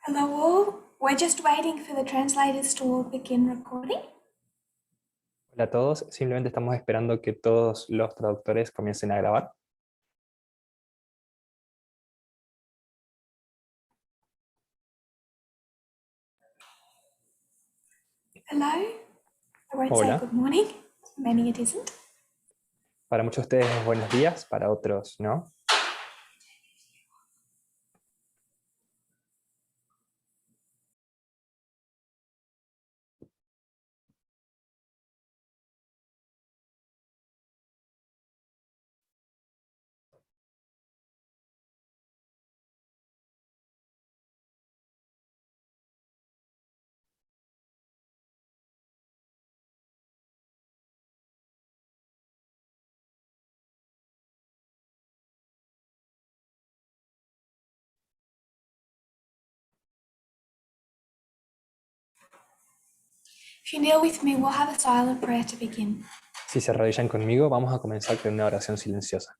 Hello all, we're just waiting for the translators to all begin recording. Hola a todos, simplemente estamos esperando que todos los traductores comiencen a grabar. Hello, I won't say Hola. good morning, many it isn't. Para muchos de ustedes es buenos días, para otros no. If you kneel with me, we'll have a silent prayer to begin. Si se arrodillan conmigo, vamos a comenzar con una oración silenciosa.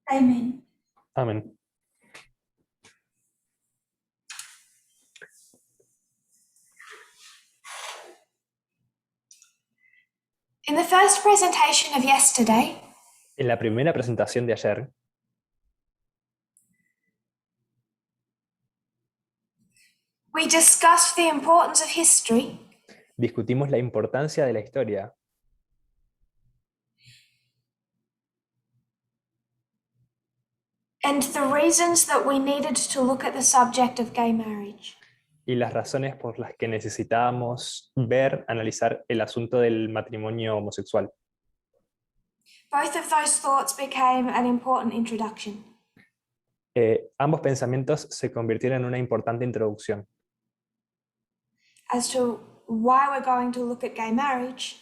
Amen. Amén. In the first presentation of yesterday, En la primera presentación de ayer, we discussed the importance of history discutimos la importancia de la historia and the reasons that we needed to look at the subject of gay marriage. y las razones por las que necesitábamos ver, analizar el asunto del matrimonio homosexual. Both of those thoughts became an important introduction. Ambos pensamientos se convirtieron en una importante introducción As to why we're going to look at gay marriage,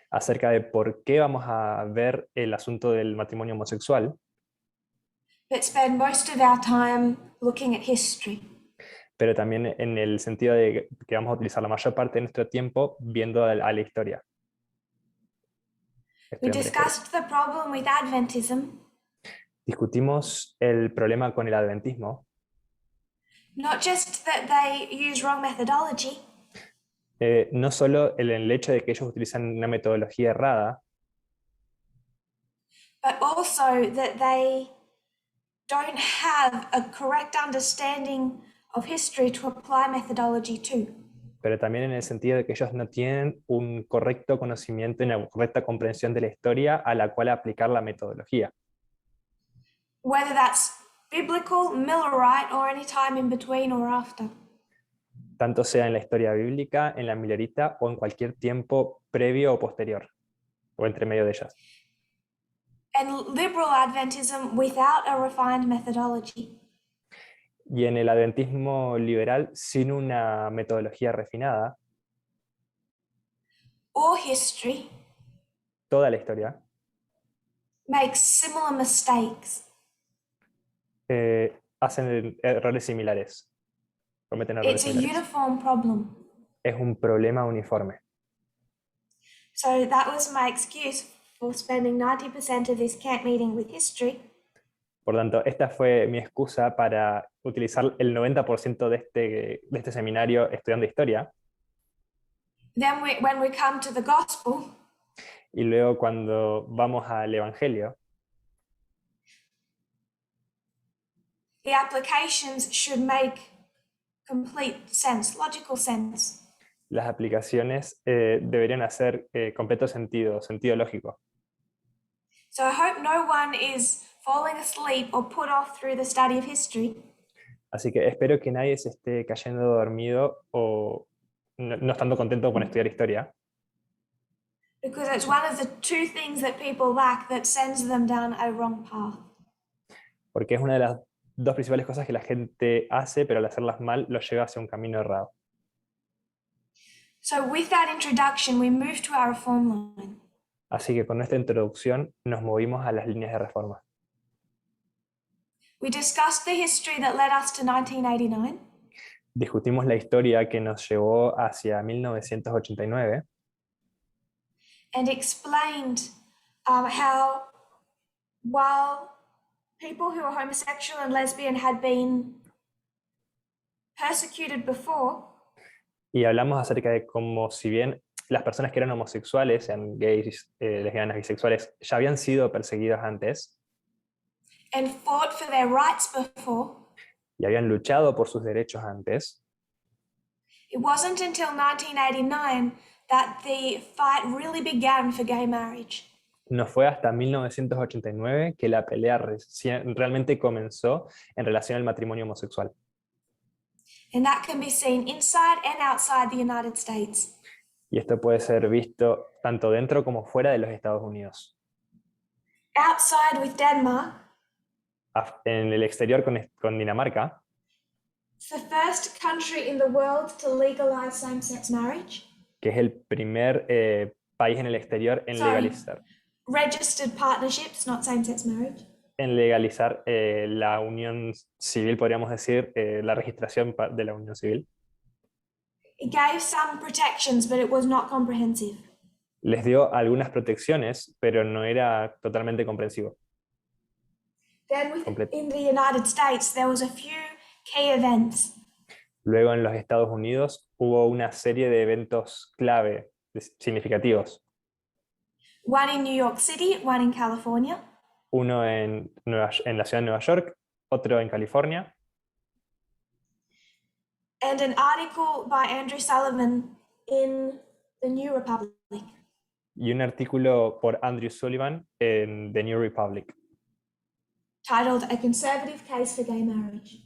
acerca de por qué vamos a ver el asunto del matrimonio homosexual, but spend most of our time looking at history. pero también en el sentido de que vamos a utilizar la mayor parte de nuestro tiempo viendo a la historia. We Estudiando la historia. discussed the problem with Adventism, Discutimos el problema con el adventismo, not just that they use wrong methodology, no solo el hecho de que ellos utilizan una metodología errada, but also that they don't have a correct understanding of history to apply methodology to. pero también en el sentido de que ellos no tienen un correcto conocimiento y una correcta comprensión de la historia a la cual aplicar la metodología. Whether that's biblical, Millerite, or any time in between or after. Tanto sea en la historia bíblica, en la milerita o en cualquier tiempo previo o posterior, o entre medio de ellas. And liberal Adventism without a refined methodology. Y en el adventismo liberal, sin una metodología refinada, Or history toda la historia makes similar mistakes. hacen errores similares, cometen errores It's a similares. uniform problem. Es un problema uniforme. So that was my excuse for spending 90% of this camp meeting with history. Por tanto, esta fue mi excusa para utilizar el 90% de este seminario estudiando historia. Then when we come to the gospel, Y luego cuando vamos al Evangelio, the applications should make complete sense, logical sense. las aplicaciones deberían hacer completo sentido, sentido lógico. So I hope no one is falling asleep or put off through the study of history. Así que espero que nadie se esté cayendo dormido o no estando contento con estudiar historia, because it's one of the two things that people lack that sends them down a wrong path. porque es una de las dos principales cosas que la gente hace, pero al hacerlas mal los lleva hacia un camino errado. So with that introduction, we move to our reform line. Así que con esta introducción nos movimos a las líneas de reforma. We discussed the history that led us to 1989. Discutimos la historia que nos llevó hacia 1989 and explained how, while people who were homosexual and lesbian had been persecuted before, y hablamos acerca de cómo, si bien las personas que eran homosexuales, sean gays, lesbianas, bisexuales, ya habían sido perseguidas antes and fought for their rights before, y habían luchado por sus derechos antes, it wasn't until 1989 that the fight really began for gay marriage. no fue hasta 1989 que la pelea realmente comenzó en relación al matrimonio homosexual. And that can be seen inside and outside the United States. Y esto puede ser visto tanto dentro como fuera de los Estados Unidos. Outside with Denmark, En el exterior con Dinamarca, it's the first country in the world to legalize same-sex marriage. que es el primer país en el exterior en legalizar. Registered partnerships, not same-sex marriage. En legalizar la unión civil, podríamos decir, la registración de la unión civil. It gave some protections, but it was not comprehensive. Les dio algunas protecciones, pero no era totalmente comprensivo. Then Completo. in the United States, there was a few key events. Luego en los Estados Unidos hubo una serie de eventos clave, significativos. One in New York City, one in California. Uno en la ciudad de Nueva York, otro en California, And an article by Andrew Sullivan in the New Republic. y un artículo por Andrew Sullivan en The New Republic, Titled A Conservative Case for Gay Marriage.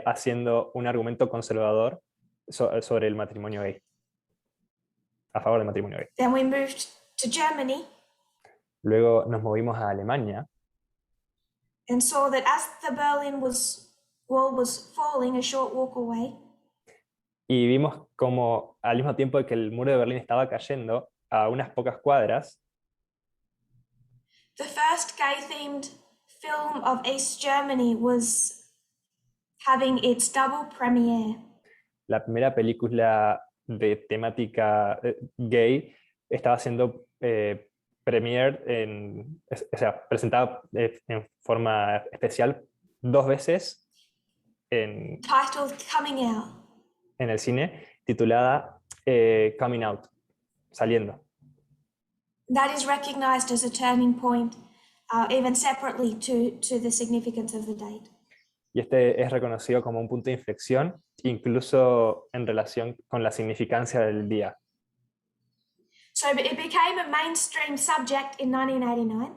haciendo un argumento conservador sobre el matrimonio gay, a favor del matrimonio gay. Then we moved to Germany Luego nos movimos a Alemania and saw that as the Berlin Wall was falling a short walk away, y vimos como al mismo tiempo que el muro de Berlín estaba cayendo, a unas pocas cuadras, the first gay-themed film of East Germany was having its double premiere. la primera película de temática gay estaba siendo presentada en forma especial 2 veces Titled Coming Out. en el cine, titulada Coming Out, saliendo. That is recognized as a turning point, even separately to the significance of the date. Y este es reconocido como un punto de inflexión, incluso en relación con la significancia del día. So it became a mainstream subject in 1989.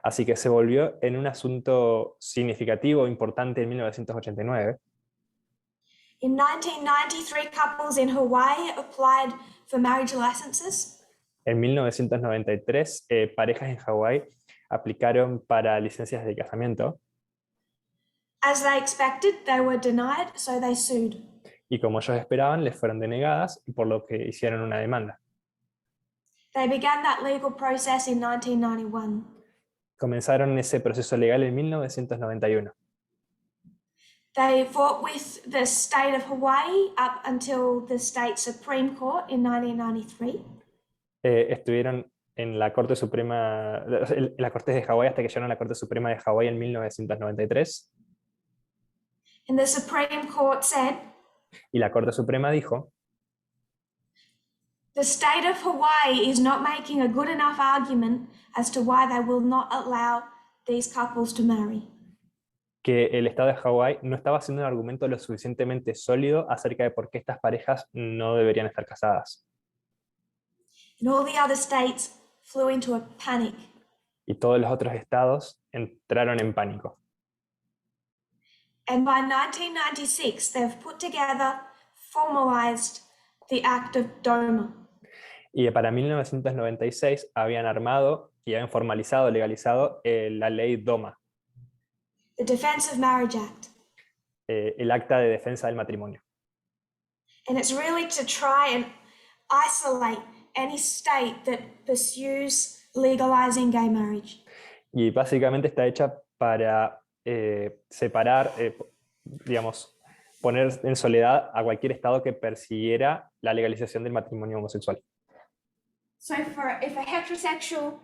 Así que se volvió en un asunto significativo, importante en 1989. In 1993, couples in Hawaii applied for marriage licenses. En 1993, parejas en Hawái aplicaron para licencias de casamiento As they expected, they were denied, so they sued. y como ellos esperaban, les fueron denegadas, por lo que hicieron una demanda. They began that legal process in 1991. Comenzaron ese proceso legal en 1991. They fought with the state of Hawaii up until the state Supreme Court in 1993. Estuvieron en la Corte Suprema, en la Corte de Hawái hasta que llegaron a la Corte Suprema de Hawái en 1993. And the Supreme Court said, Y la Corte Suprema dijo: the state of Hawaii is not making a good enough argument as to why they will not allow these couples to marry. Que el Estado de Hawái no estaba haciendo un argumento lo suficientemente sólido acerca de por qué estas parejas no deberían estar casadas. And all the other states flew into a panic. Y todos los otros estados entraron en pánico. And by 1996, they've put together, formalized the Act of DOMA. Y para 1996 habían armado y habían formalizado, legalizado la ley DOMA, The Defence of Marriage Act. el acta de defensa del matrimonio. And it's really to try and isolate any state that pursues legalizing gay marriage. Y básicamente está hecha para separar, digamos, poner en soledad a cualquier estado que persiguiera la legalización del matrimonio homosexual. So if a heterosexual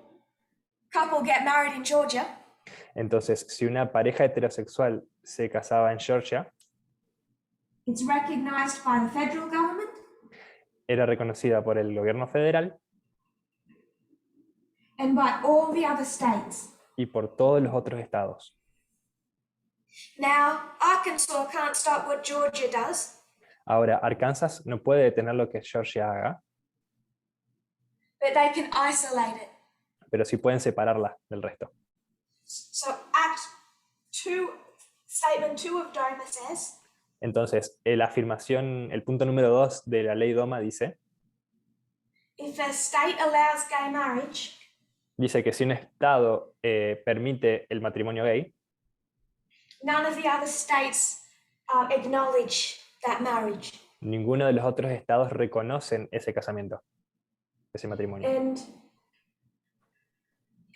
couple get married in Georgia, Entonces, si una pareja heterosexual se casaba en Georgia, it's recognized by the federal government era reconocida por el gobierno federal and by all the other states. y por todos los otros estados. Now, Arkansas can't stop what Georgia does, Ahora, Arkansas no puede detener lo que Georgia haga, but they can isolate it. pero sí pueden separarla del resto. So Act 2, Statement 2 of DOMA says, Entonces, la afirmación, el punto número 2 de la ley DOMA dice if a state allows gay marriage, que si un estado permite el matrimonio gay, none of the other states acknowledge that marriage. ninguno de los otros estados reconocen ese casamiento, ese matrimonio.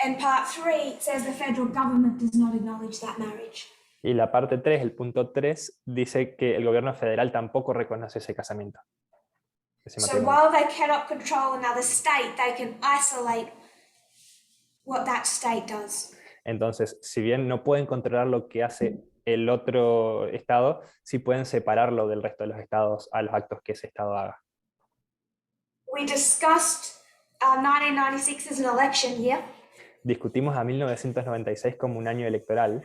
And part 3 says the federal government does not acknowledge that marriage. Y la parte 3, el punto 3, dice que el gobierno federal tampoco reconoce ese casamiento. Ese So matrimonio. while they cannot control another state, they can isolate what that state does. Entonces, si bien no pueden controlar lo que hace el otro estado, sí pueden separarlo del resto de los estados a los actos que ese estado haga. We discussed 1996 as an election year. Discutimos a 1996 como un año electoral,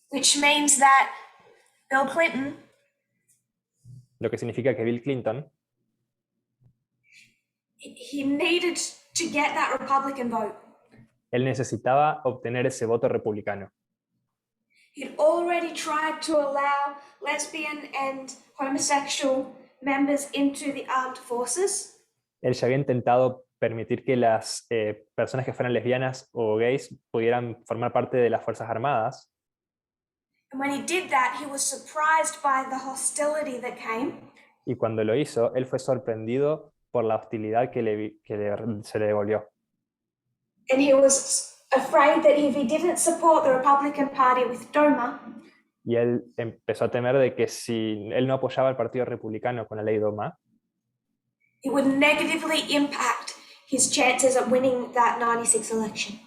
Which means that Bill Clinton lo que significa que Bill Clinton he needed to get that Republican vote. él necesitaba obtener ese voto republicano. He'd already tried to allow lesbian and homosexual members into the armed forces. Él ya había intentado permitir que las personas que fueran lesbianas o gays pudieran formar parte de las Fuerzas Armadas. And when he did that, he was surprised by the hostility that came. Y cuando lo hizo, él fue sorprendido por la hostilidad que se le devolvió. And he was afraid that if he didn't support the Republican Party with DOMA, Y él empezó a temer de que si él no apoyaba al Partido Republicano con la ley DOMA, it would negatively impact his chances of winning that 96 election.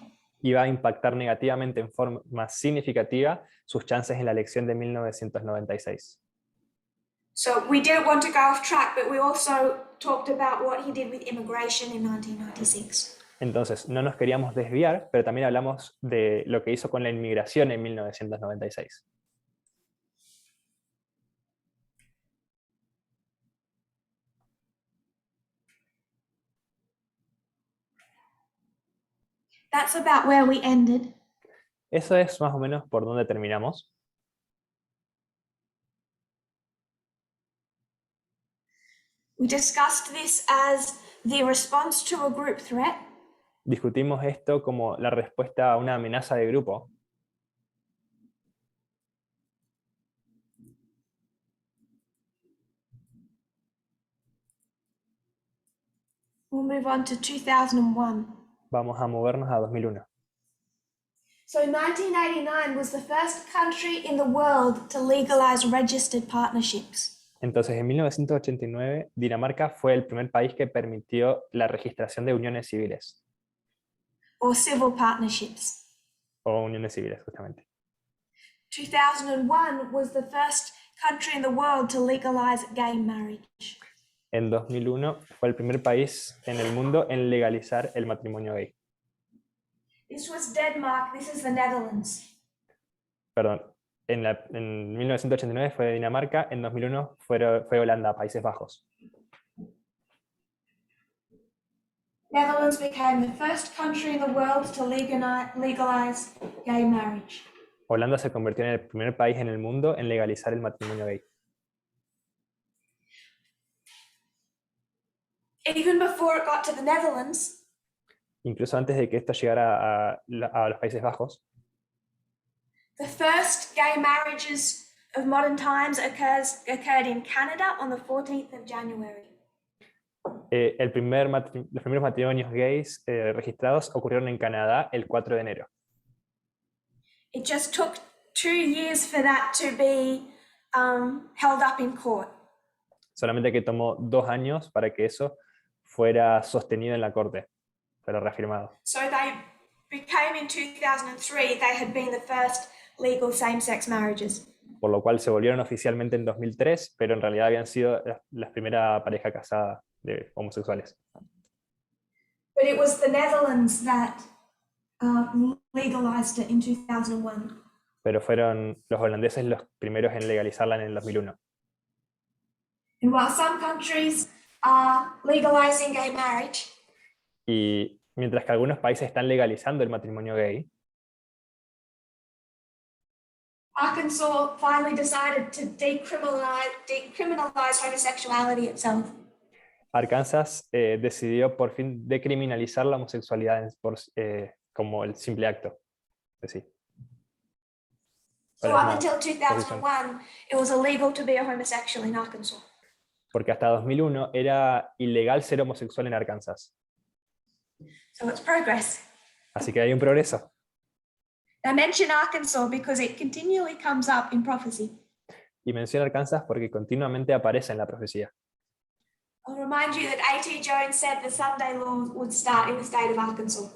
iba a impactar negativamente en forma significativa sus chances en la elección de 1996. So we didn't want to go off track, but we also talked about what he did with immigration in 1996. Entonces, no nos queríamos desviar, pero también hablamos de lo que hizo con la inmigración en 1996. That's about where we ended. Eso es más o menos por donde terminamos. We discussed this as the response to a group threat. Discutimos esto como la respuesta a una amenaza de grupo. We'll move on to 2001. Vamos a movernos a 2001. So 1989 was the first country in the world to legalize registered partnerships. Entonces, en 1989, Dinamarca fue el primer país que permitió la registración de uniones civiles. Or civil partnerships. O uniones civiles, justamente. 2001 was the first country in the world to legalize gay marriage. En 2001 fue el primer país en el mundo en legalizar el matrimonio gay. This was Denmark, this is the Netherlands. Perdón, en 1989 fue Dinamarca, en 2001 fue Holanda, Países Bajos. Netherlands became the first country in the world to legalize gay marriage. Holanda se convirtió en el primer país en el mundo en legalizar el matrimonio gay. Even before it got to the Netherlands, Incluso antes de que esto llegara a los Países Bajos, the first gay marriages of modern times occurred in Canada on the 14th of January. los primeros matrimonios gays registrados ocurrieron en Canadá el 4 de enero. It just took 2 years for that to be held up in court. Solamente que tomó 2 años para que eso fuera sostenido en la corte, fuera reafirmado. So they became in 2003, they had been the first legal same-sex marriages. Por lo cual se volvieron oficialmente en 2003, pero en realidad habían sido la primera pareja casada de homosexuales. But it was the Netherlands that legalized it in 2001. Pero fueron los holandeses los primeros en legalizarla en el 2001. And while some countries are legalizing gay marriage, Y mientras que algunos países están legalizando el matrimonio gay, Arkansas finally decided to decriminalize homosexuality itself. Arkansas decidió por fin decriminalizar la homosexualidad como el simple acto de sí. So Ahora up es until 2001, it was illegal to be a homosexual in Arkansas. Porque hasta 2001 era ilegal ser homosexual en Arkansas. So it's progress. Así que hay un progreso. I mention Arkansas because it continually comes up in prophecy. Y menciona Arkansas porque continuamente aparece en la profecía. I'll remind you that A.T. Jones said the Sunday law would start in the state of Arkansas.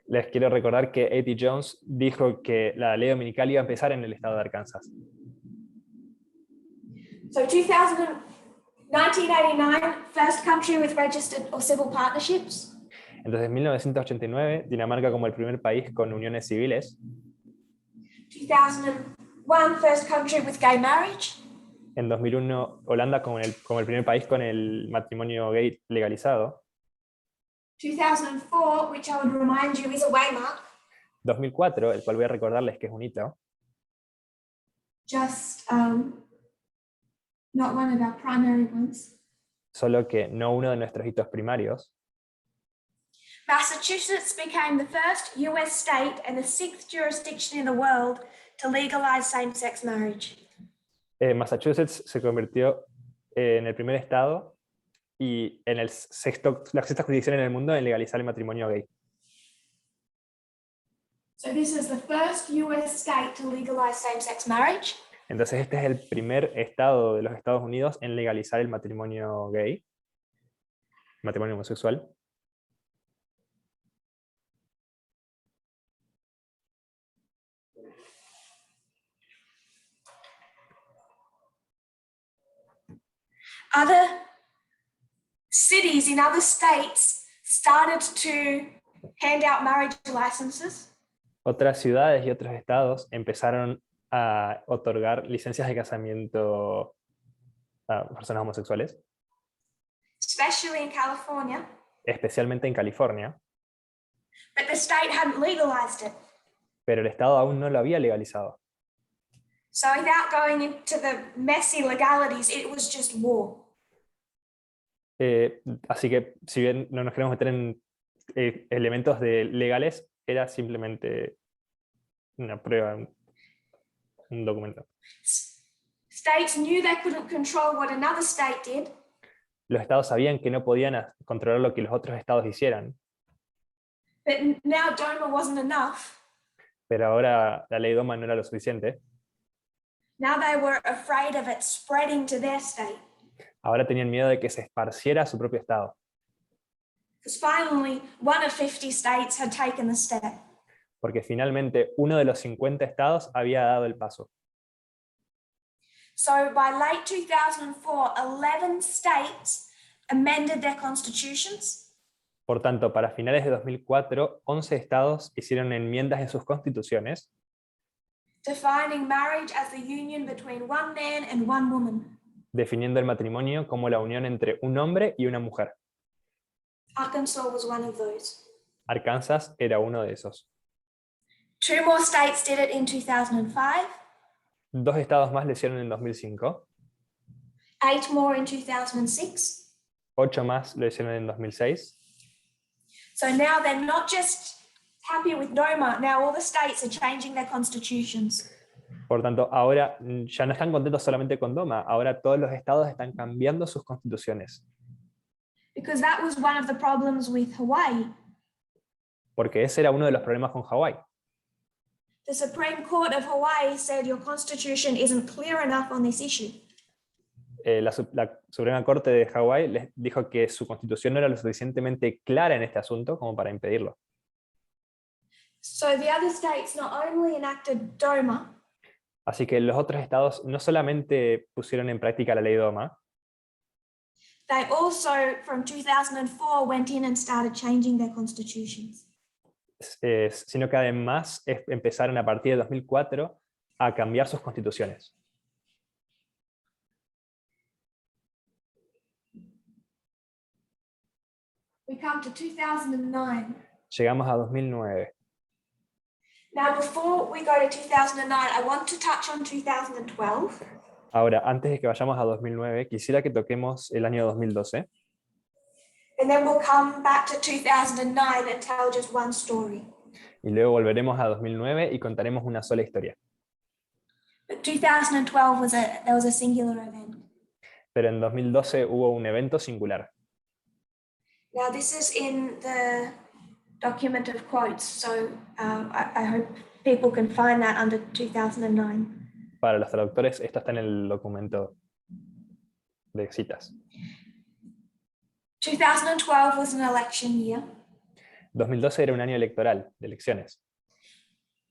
Les quiero recordar que A.T. Jones dijo que la ley dominical iba a empezar en el estado de Arkansas. So 1989, first country with registered or civil partnerships. Entonces, en 1989, Dinamarca como el primer país con uniones civiles. 2001, first country with gay marriage. En 2001, Holanda como el primer país con el matrimonio gay legalizado. 2004, which I would remind you is a waymark. 2004, el cual voy a recordarles que es un hito. Just not one of our primary ones. Solo que no uno de nuestros hitos primarios. Massachusetts became the first US state and the 6th jurisdiction in the world to legalize same-sex marriage. Massachusetts se convirtió en el primer estado y en la sexta jurisdicción en el mundo en legalizar el matrimonio gay. So this is the first US state to legalize same-sex marriage. Entonces este es el primer estado de los Estados Unidos en legalizar el matrimonio gay, matrimonio homosexual. Other cities in other states started to hand out marriage licenses. Otras ciudades y otros estados empezaron a otorgar licencias de casamiento a personas homosexuales, Especially in California, especialmente en California, but the state hadn't legalized it. pero el estado aún no lo había legalizado. So without going into the messy legalities, it was just war. Así que si bien no nos queremos meter en elementos legales, era simplemente una prueba, un documento. States knew they couldn't control what another state did, Los estados sabían que no podían controlar lo que los otros estados hicieran, but now DOMA wasn't enough. pero ahora la ley DOMA no era lo suficiente. Now they were afraid of it spreading to their state. Ahora tenían miedo de que se esparciera a su propio estado, Because finally, one of 50 states had taken the step. porque finalmente uno de los 50 estados había dado el paso. So by late 2004, 11 states amended their constitutions. Por tanto, para finales de 2004, 11 estados hicieron enmiendas en sus constituciones, Defining marriage as the union between one man and one woman. definiendo el matrimonio como la unión entre un hombre y una mujer. Arkansas was one of those. Arkansas era uno de esos. 2 more states did it in 2005, 2 estados más lo hicieron en 2005, 8 more in 2006. 8 más lo hicieron en 2006. So now they're not just happy with DOMA, now all the states are changing their constitutions. Por tanto, ahora ya no están contentos solamente con DOMA, ahora todos los estados están cambiando sus constituciones. Because that was one of the problems with Hawaii. Porque ese era uno de los problemas con Hawái. The Supreme Court of Hawaii said your constitution isn't clear enough on this issue. La Suprema Corte de Hawái les dijo que su constitución no era lo suficientemente clara en este asunto como para impedirlo. So the other states not only enacted DOMA, Así que los otros estados no solamente pusieron en práctica la ley DOMA, they also, from 2004, went in and started changing their constitutions. sino que además empezaron a partir de 2004 a cambiar sus constituciones. We come to 2009. Llegamos a 2009. Now, before we go to 2009, I want to touch on 2012. Ahora, antes de que vayamos a 2009, quisiera que toquemos el año 2012. And then we'll come back to 2009 and tell just one story. Y luego volveremos a 2009 y contaremos una sola historia. But 2012 there was a singular event. Pero en 2012 hubo un evento singular. Now, this is in the document of quotes, so I hope people can find that under 2009. Para los traductores, esto está en el documento de citas. 2012 was an election year, 2012 era un año electoral, de elecciones,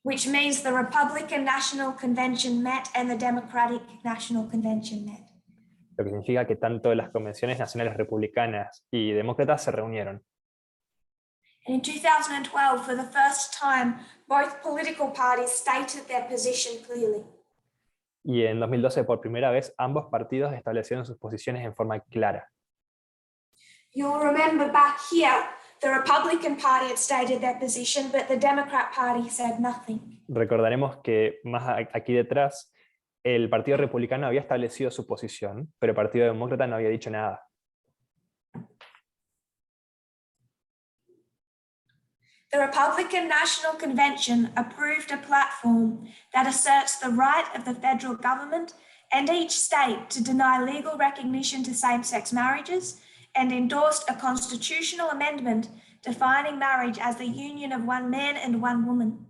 which means the Republican National Convention met and the Democratic National Convention met. lo que significa que tanto las convenciones nacionales republicanas y demócratas se reunieron. And in 2012, for the first time, both political parties stated their position clearly. Y en 2012, por primera vez, ambos partidos establecieron sus posiciones en forma clara. You'll remember back here, the Republican Party had stated their position, but the Democrat Party said nothing. Recordaremos que más aquí detrás, el Partido Republicano había establecido su posición, pero el Partido Demócrata no había dicho nada. The Republican National Convention approved a platform that asserts the right of the federal government and each state to deny legal recognition to same-sex marriages, and endorsed a constitutional amendment defining marriage as the union of one man and one woman.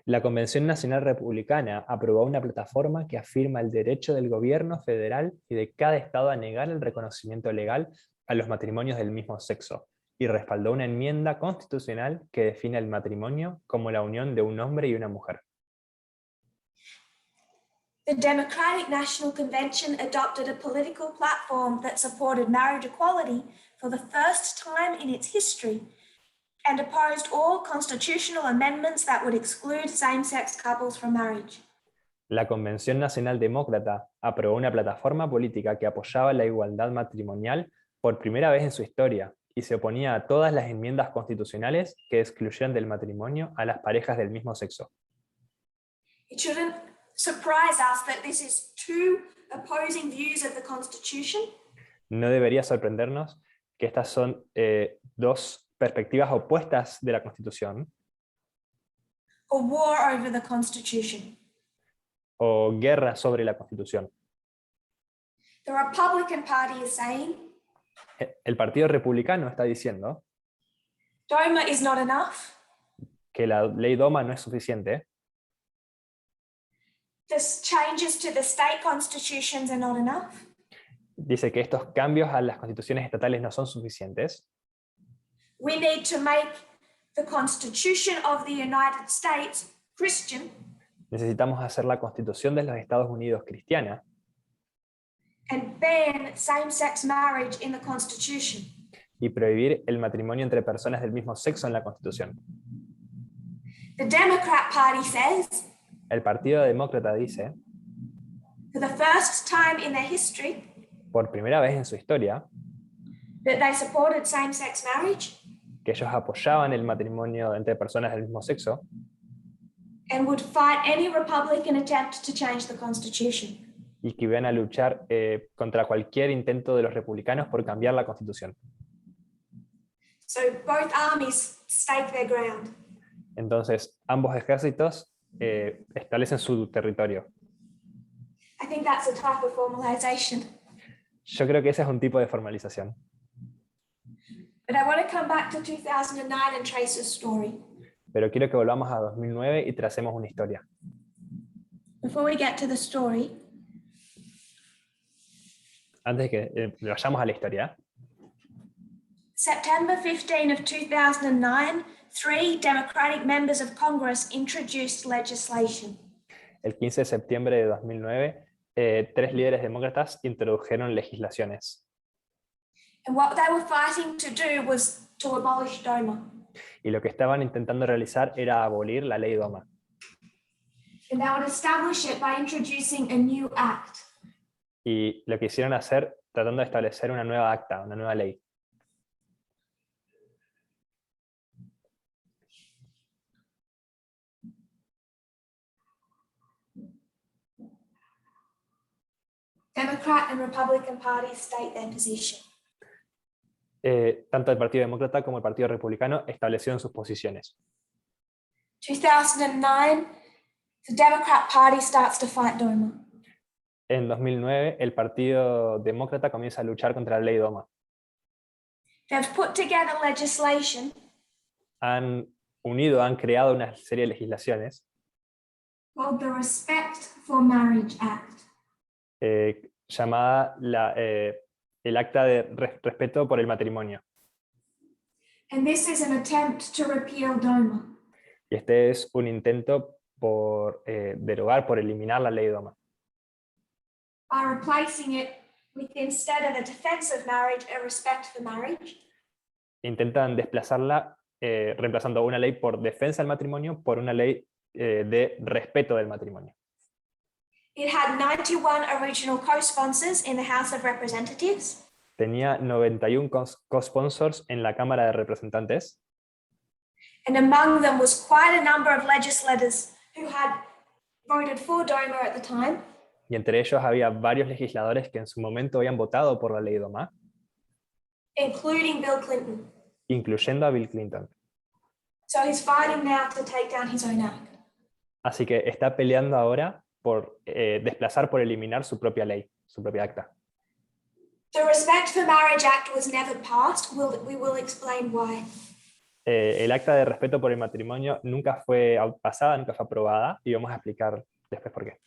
La Convención Nacional Republicana aprobó una plataforma que afirma el derecho del gobierno federal y de cada estado a negar el reconocimiento legal a los matrimonios del mismo sexo, y respaldó una enmienda constitucional que define el matrimonio como la unión de un hombre y una mujer. The Democratic National Convention adopted a political platform that supported marriage equality for the first time in its history and opposed all constitutional amendments that would exclude same-sex couples from marriage. La Convención Nacional Demócrata aprobó una plataforma política que apoyaba la igualdad matrimonial por primera vez en su historia y se oponía a todas las enmiendas constitucionales que excluyeran del matrimonio a las parejas del mismo sexo. It shouldn't surprise us that this is two opposing views of the Constitution. No debería sorprendernos que estas son dos perspectivas opuestas de la Constitución, Or war over the Constitution. o guerra sobre la Constitución. The Republican Party is saying El Partido Republicano está diciendo DOMA is not enough. que la ley DOMA no es suficiente, The changes to the state constitutions are not enough. dice que estos cambios a las constituciones estatales no son suficientes, We need to make the Constitution of the United States Christian necesitamos hacer la Constitución de los Estados Unidos cristiana and ban same-sex marriage in the Constitution. y prohibir el matrimonio entre personas del mismo sexo en la Constitución. The Democrat Party says, El Partido Demócrata dice, for the first time in their history, por primera vez en su historia, that they supported same-sex marriage que ellos apoyaban el matrimonio entre personas del mismo sexo and would fight any Republican attempt to change the Constitution. y que iban a luchar contra cualquier intento de los republicanos por cambiar la Constitución. So both armies stake their ground. Entonces, ambos ejércitos establecen su territorio. I think that's a type of formalization. Yo creo que ese es un tipo de formalización. But I want to come back to 2009 and trace a story. Pero quiero que volvamos a 2009 y tracemos una historia. Before we get to the story, Antes de que vayamos a la historia, September 15 of 2009, 3 Democratic members of Congress introduced legislation. el 15 de septiembre de 2009, 3 líderes demócratas introdujeron legislaciones. And what they were fighting to do was to abolish DOMA. Y lo que estaban intentando realizar era abolir la ley DOMA. And they would establish it by introducing a new act. Y lo que hicieron hacer tratando de establecer una nueva acta, una nueva ley. Democrat and Republican parties state their position. Tanto el Partido Demócrata como el Partido Republicano establecieron sus posiciones. 2009, the Democrat Party starts to fight DOMA. En 2009, el Partido Demócrata comienza a luchar contra la ley DOMA. They've put together legislation Han creado una serie de legislaciones called the Respect for Marriage Act. llamada el Acta de Respeto por el Matrimonio. And this is an attempt to repeal DOMA. Y este es un intento por derogar, por eliminar la ley DOMA, By replacing it with, instead of a defense of marriage, a respect for marriage. intentan desplazarla reemplazando una ley por defensa del matrimonio por una ley de respeto del matrimonio. It had 91 original co-sponsors in the House of Representatives. Tenía 91 co-sponsors en la Cámara de Representantes, And among them was quite a number of legislators who had voted for DOMA at the time. y entre ellos había varios legisladores que en su momento habían votado por la ley DOMA, Including Bill Clinton. incluyendo a Bill Clinton. So he's fighting now to take down his own act. Así que está peleando ahora por desplazar, por eliminar su propia ley, su propia acta. The Respect for Marriage Act was never passed. We will explain why. El acta de respeto por el matrimonio nunca fue pasada, nunca fue aprobada, y vamos a explicar después por qué.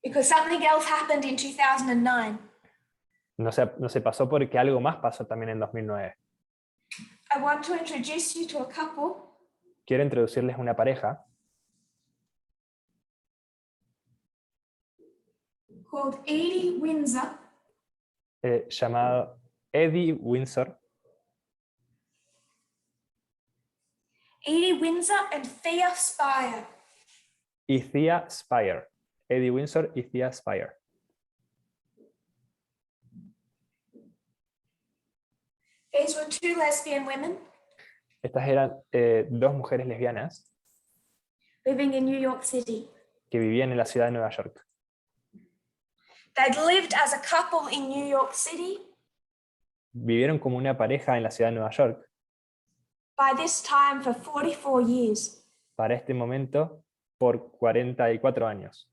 Because something else happened in 2009. No se pasó porque algo más pasó también en 2009. I want to introduce you to a couple Quiero introducirles una pareja called Edie Windsor llamado Eddie Windsor. Edie Windsor and Thea Spire. Y Thea Spire. Eddie Windsor y Thea Spire. These were 2 lesbian women Estas eran 2 mujeres lesbianas living in New York City. que vivían en la ciudad de Nueva York. They'd lived as a couple in New York City Vivieron como una pareja en la ciudad de Nueva York by this time for 44 years. para este momento por 44 años.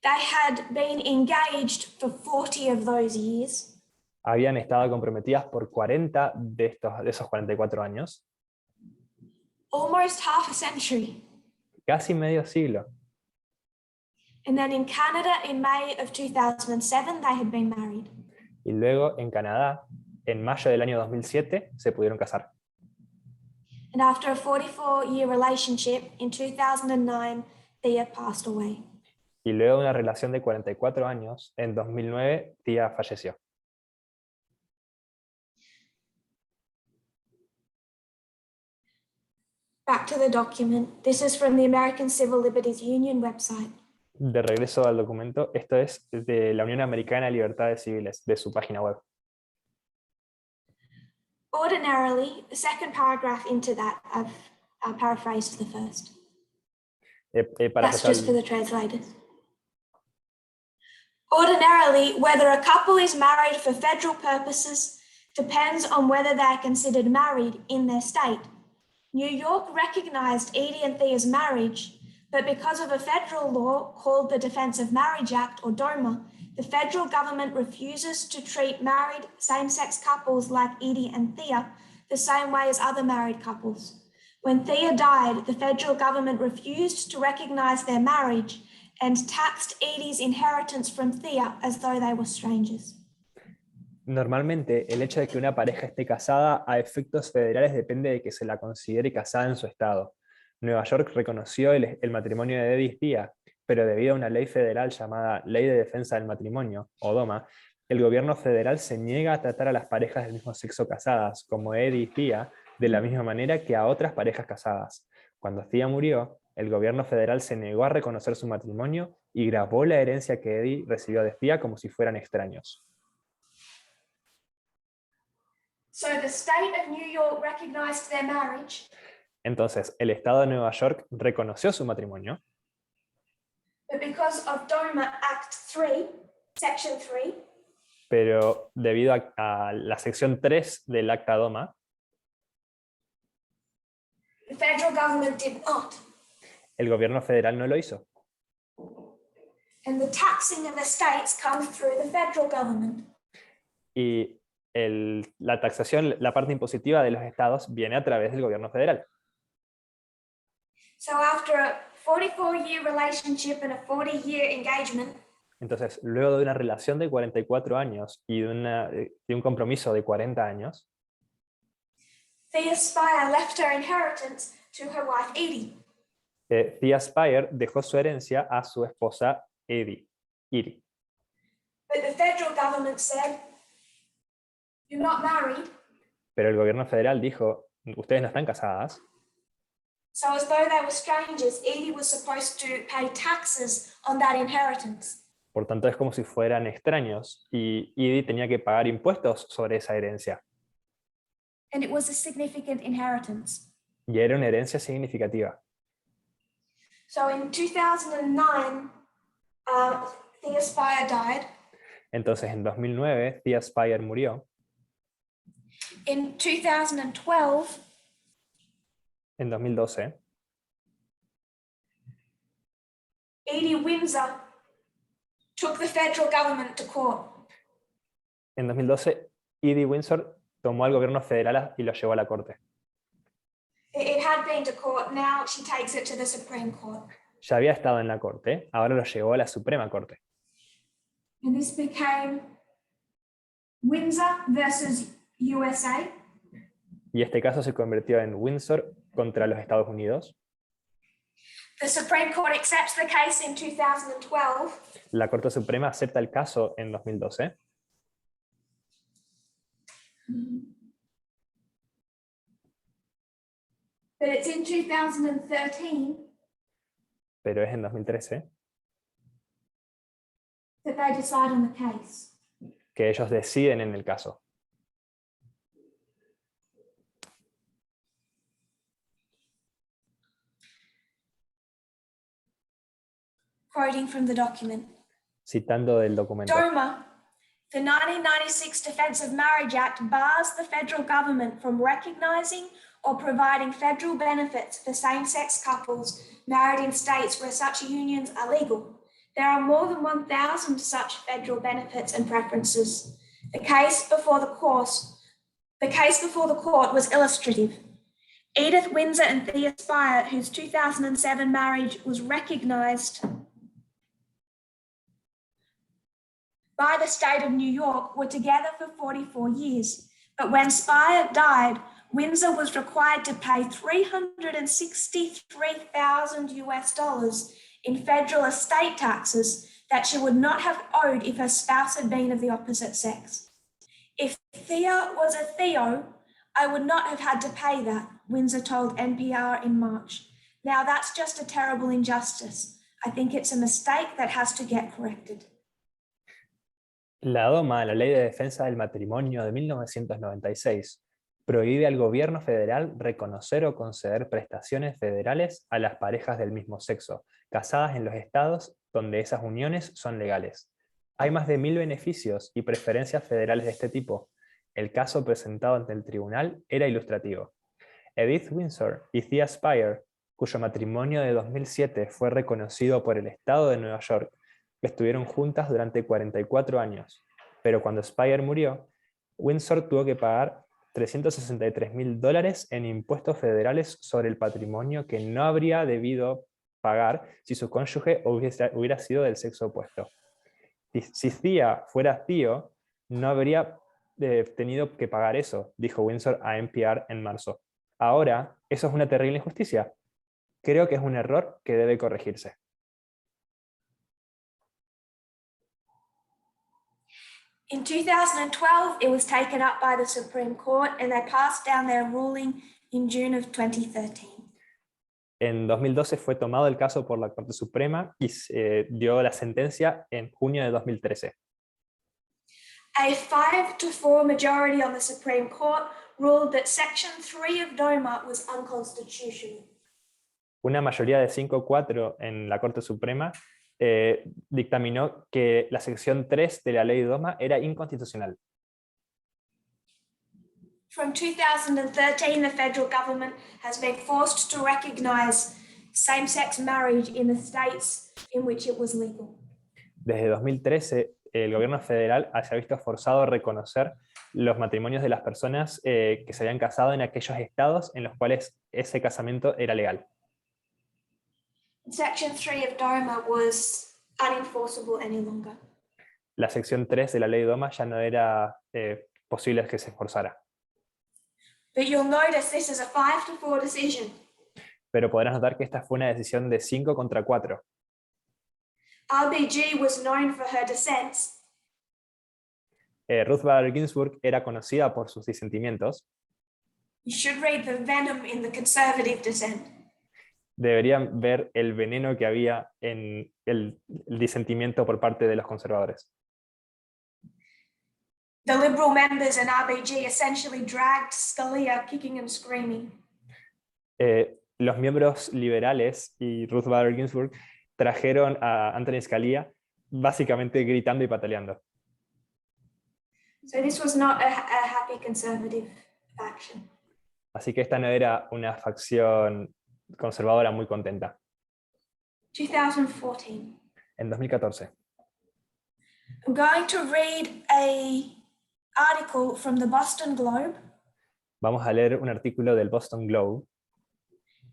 They had been engaged for 40 of those years. Habían estado comprometidas por 40 de esos 44 años, Almost half a century. casi medio siglo. And then in Canada in May of 2007, they had been married. Y luego en Canadá, en mayo del año 2007, se pudieron casar. And after a 44-year relationship, in 2009, Thea passed away. Y luego de una relación de 44 años, en 2009, Thea falleció. Back to the document. This is from the American Civil Liberties Union website. De regreso al documento, esto es de la Unión Americana de Libertades Civiles, de su página web. Ordinarily, the second paragraph into that, I've paraphrased the first. That's just for the translators. Ordinarily, whether a couple is married for federal purposes depends on whether they are considered married in their state. New York recognized Edie and Thea's marriage, but because of a federal law called the Defense of Marriage Act, or DOMA, the federal government refuses to treat married same-sex couples like Edie and Thea the same way as other married couples. When Thea died, the federal government refused to recognize their marriage and taxed Edie's inheritance from Thea as though they were strangers. Normalmente, el hecho de que una pareja esté casada a efectos federales depende de que se la considere casada en su estado. Nueva York reconoció el matrimonio de Eddie y Thea, pero debido a una ley federal llamada Ley de Defensa del Matrimonio, o DOMA, el gobierno federal se niega a tratar a las parejas del mismo sexo casadas, como Eddie y Thea, de la misma manera que a otras parejas casadas. Cuando Thea murió, el gobierno federal se negó a reconocer su matrimonio y grabó la herencia que Eddie recibió de Thea como si fueran extraños. So the state of New York recognized their marriage. Entonces, el estado de Nueva York reconoció su matrimonio, But because of DOMA Act 3, Section 3, pero debido a la sección 3 del Acta DOMA, the federal government did not. el gobierno federal no lo hizo. And the taxing of the states comes through the federal government. Y la taxación, la parte impositiva de los estados, viene a través del gobierno federal. So after a 44-year relationship and a 40-year engagement, Entonces, luego de una relación de 44 años y de un compromiso de 40 años, Thea Spire left her inheritance to her wife Edie. Thea Spire dejó su herencia a su esposa Edie. But the federal government said, "You're not married." Pero el gobierno federal dijo, ustedes no están casadas, So as though they were strangers, Edie was supposed to pay taxes on that inheritance. por tanto es como si fueran extraños, y Edie tenía que pagar impuestos sobre esa herencia. And it was a significant inheritance. Y era una herencia significativa. So in 2009, Thea Spire died. Entonces en 2009 Thea Spire murió. In 2012, En 2012 Edie Windsor took the federal government to court. En 2012, Edie Windsor tomó al gobierno federal y lo llevó a la corte. It had been to court, now she takes it to the Supreme Court. Ya había estado en la corte, ahora lo llevó a la Suprema Corte. And this became Windsor versus USA. Y este caso se convirtió en Windsor contra los Estados Unidos. The Supreme Court accepts the case in 2012. La Corte Suprema acepta el caso en 2012. But it's in 2013 Pero es en 2013 that they decide on the case. que ellos deciden en el caso. Quoting from the document. Citando del documento. DOMA, the 1996 Defense of Marriage Act, bars the federal government from recognizing or providing federal benefits for same-sex couples married in states where such unions are legal. There are more than 1,000 such federal benefits and preferences. The case before the court was illustrative. Edith Windsor and Thea Spire, whose 2007 marriage was recognized by the state of New York, were together for 44 years. But when Spire died, Windsor was required to pay $363,000 US in federal estate taxes that she would not have owed if her spouse had been of the opposite sex. If Thea was a Theo, I would not have had to pay that, Windsor told NPR in March. Now that's just a terrible injustice. I think it's a mistake that has to get corrected. La DOMA, la Ley de Defensa del Matrimonio de 1996, prohíbe al gobierno federal reconocer o conceder prestaciones federales a las parejas del mismo sexo, casadas en los estados donde esas uniones son legales. Hay más de 1000 beneficios y preferencias federales de este tipo. El caso presentado ante el tribunal era ilustrativo. Edith Windsor y Thea Spire, cuyo matrimonio de 2007 fue reconocido por el estado de Nueva York, estuvieron juntas durante 44 años, pero cuando Spire murió, Windsor tuvo que pagar $363.000 en impuestos federales sobre el patrimonio que no habría debido pagar si su cónyuge hubiera sido del sexo opuesto. Si Thea fuera tío, no habría tenido que pagar eso, dijo Windsor a NPR en marzo. Ahora, eso es una terrible injusticia. Creo que es un error que debe corregirse. In 2012, it was taken up by the Supreme Court and they passed down their ruling in June of 2013. En 2012 fue tomado el caso por la Corte Suprema y dio la sentencia en junio de 2013. A 5-4 majority on the Supreme Court ruled that Section 3 of DOMA was unconstitutional. Una mayoría de 5-4 en la Corte Suprema dictaminó que la sección 3 de la ley DOMA era inconstitucional. From 2013, the federal government has been forced to recognize same-sex marriage in the states in which it was legal. Desde 2013, el gobierno federal se ha visto forzado a reconocer los matrimonios de las personas que se habían casado en aquellos estados en los cuales ese casamiento era legal. Section 3 of DOMA was unenforceable any longer. La sección 3 de la ley DOMA ya no era posible que se forzara. But you'll notice this is a 5-4 decision. Pero podrás notar que esta fue una decisión de 5-4. RBG was known for her dissents. Ruth Bader Ginsburg era conocida por sus disentimientos. You should read the venom in the conservative dissent. Deberían ver el veneno que había en el disentimiento por parte de los conservadores. The Liberal members in RBG essentially dragged Scalia kicking and screaming. Los miembros liberales y Ruth Bader Ginsburg trajeron a Antonin Scalia básicamente gritando y pataleando. So this was not a happy conservative faction. Así que esta no era una facción conservadora muy contenta. 2014. En 2014. I'm going to read an article from the Boston Globe. Vamos a leer un artículo del Boston Globe.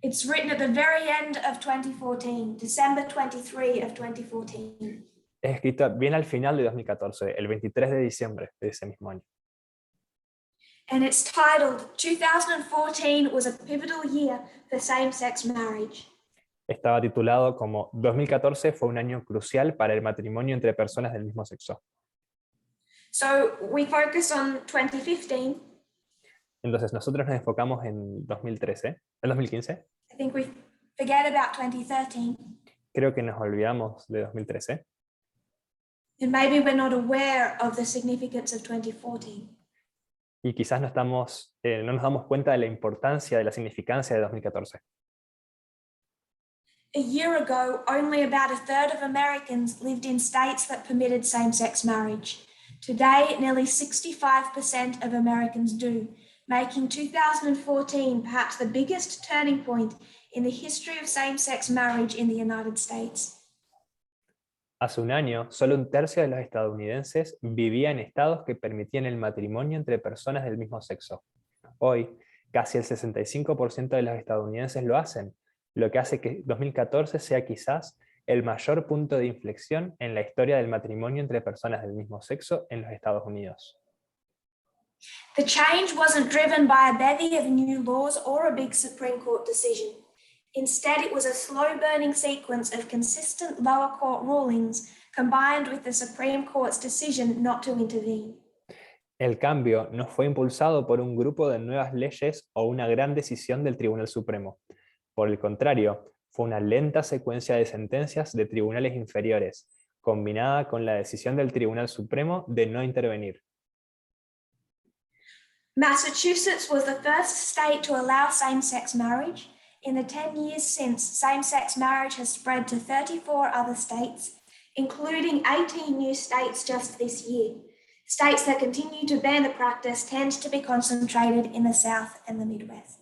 It's written at the very end of 2014, December 23 of 2014. Es escrito bien al final de 2014, el 23 de diciembre de ese mismo año. And it's titled, 2014 was a pivotal year for same-sex marriage. Estaba titulado como 2014 fue un año crucial para el matrimonio entre personas del mismo sexo. So we focus on 2015. Entonces nosotros nos enfocamos en 2013, en 2015. I think we forget about 2013. Creo que nos olvidamos de 2013. And maybe we're not aware of the significance of 2014. Y quizás no nos damos cuenta de la importancia, de la significancia de 2014. A year ago, only about a third of Americans lived in states that permitted same-sex marriage. Today, nearly 65% of Americans do, making 2014 perhaps the biggest turning point in the history of same-sex marriage in the United States. Hace un año, solo un tercio de los estadounidenses vivía en estados que permitían el matrimonio entre personas del mismo sexo. Hoy, casi el 65% de los estadounidenses lo hacen, lo que hace que 2014 sea quizás el mayor punto de inflexión en la historia del matrimonio entre personas del mismo sexo en los Estados Unidos. The change wasn't driven by a bevy of new laws or a big Supreme Court decision. Instead, it was a slow-burning sequence of consistent lower court rulings combined with the Supreme Court's decision not to intervene. El cambio no fue impulsado por un grupo de nuevas leyes o una gran decisión del Tribunal Supremo. Por el contrario, fue una lenta secuencia de sentencias de tribunales inferiores, combinada con la decisión del Tribunal Supremo de no intervenir. Massachusetts was the first state to allow same-sex marriage. In the 10 years since, same-sex marriage has spread to 34 other states, including 18 new states just this year. States that continue to ban the practice tend to be concentrated in the South and the Midwest.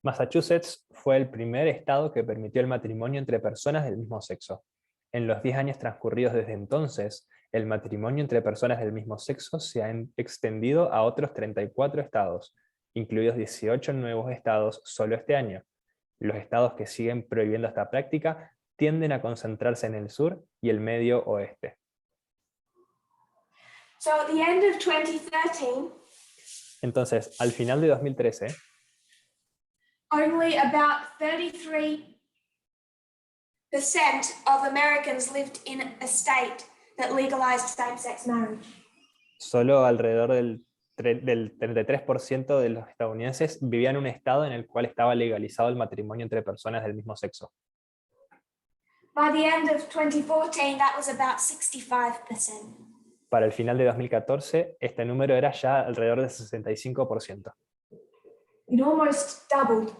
Massachusetts fue el primer estado que permitió el matrimonio entre personas del mismo sexo. En los 10 años transcurridos desde entonces, el matrimonio entre personas del mismo sexo se ha extendido a otros 34 estados, incluidos 18 nuevos estados solo este año. Los estados que siguen prohibiendo esta práctica tienden a concentrarse en el sur y el medio oeste. So at the end of 2013, Entonces, al final de 2013, only about 33% of Americans lived in a state that legalized same-sex marriage. solo alrededor del 33% de los estadounidenses vivían en un estado en el cual estaba legalizado el matrimonio entre personas del mismo sexo. By the end of 2014, that was about 65%. Para el final de 2014, este número era ya alrededor del 65%. It almost doubled.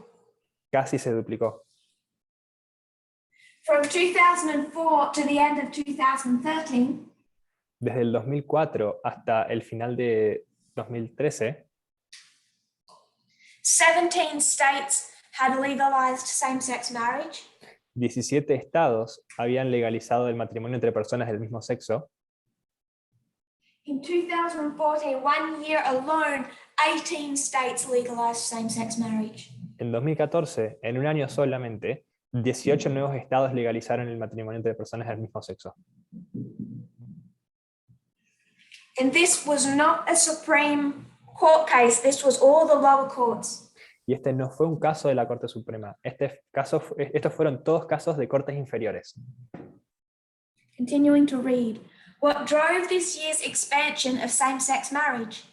Casi se duplicó. From 2004 to the end of 2013, Desde el 2004 hasta el final de 2013, 17 states had legalized same-sex marriage. 17 estados habían legalizado el matrimonio entre personas del mismo sexo. In 2014, 1 year alone, 18 states legalized same-sex marriage. En 2014, en un año solamente, 18 nuevos estados legalizaron el matrimonio entre personas del mismo sexo. And this was not a Supreme Court case, this was all the lower courts. Y este no fue un caso de la Corte Suprema. Estos fueron todos casos de cortes inferiores. Continuing to read. What drove this year's expansion of same-sex marriage?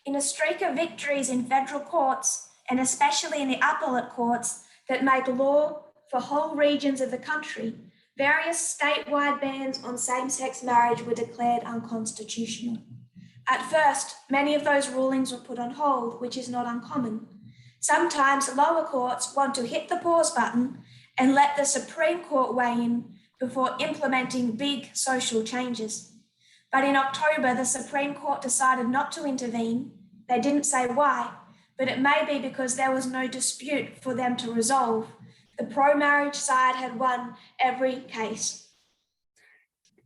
In a streak of victories in federal courts, and especially in the appellate courts that make law for whole regions of the country, various statewide bans on same-sex marriage were declared unconstitutional. At first, many of those rulings were put on hold, which is not uncommon. Sometimes lower courts want to hit the pause button and let the Supreme Court weigh in before implementing big social changes. But in October, the Supreme Court decided not to intervene. They didn't say why, but it may be because there was no dispute for them to resolve. The pro-marriage side had won every case.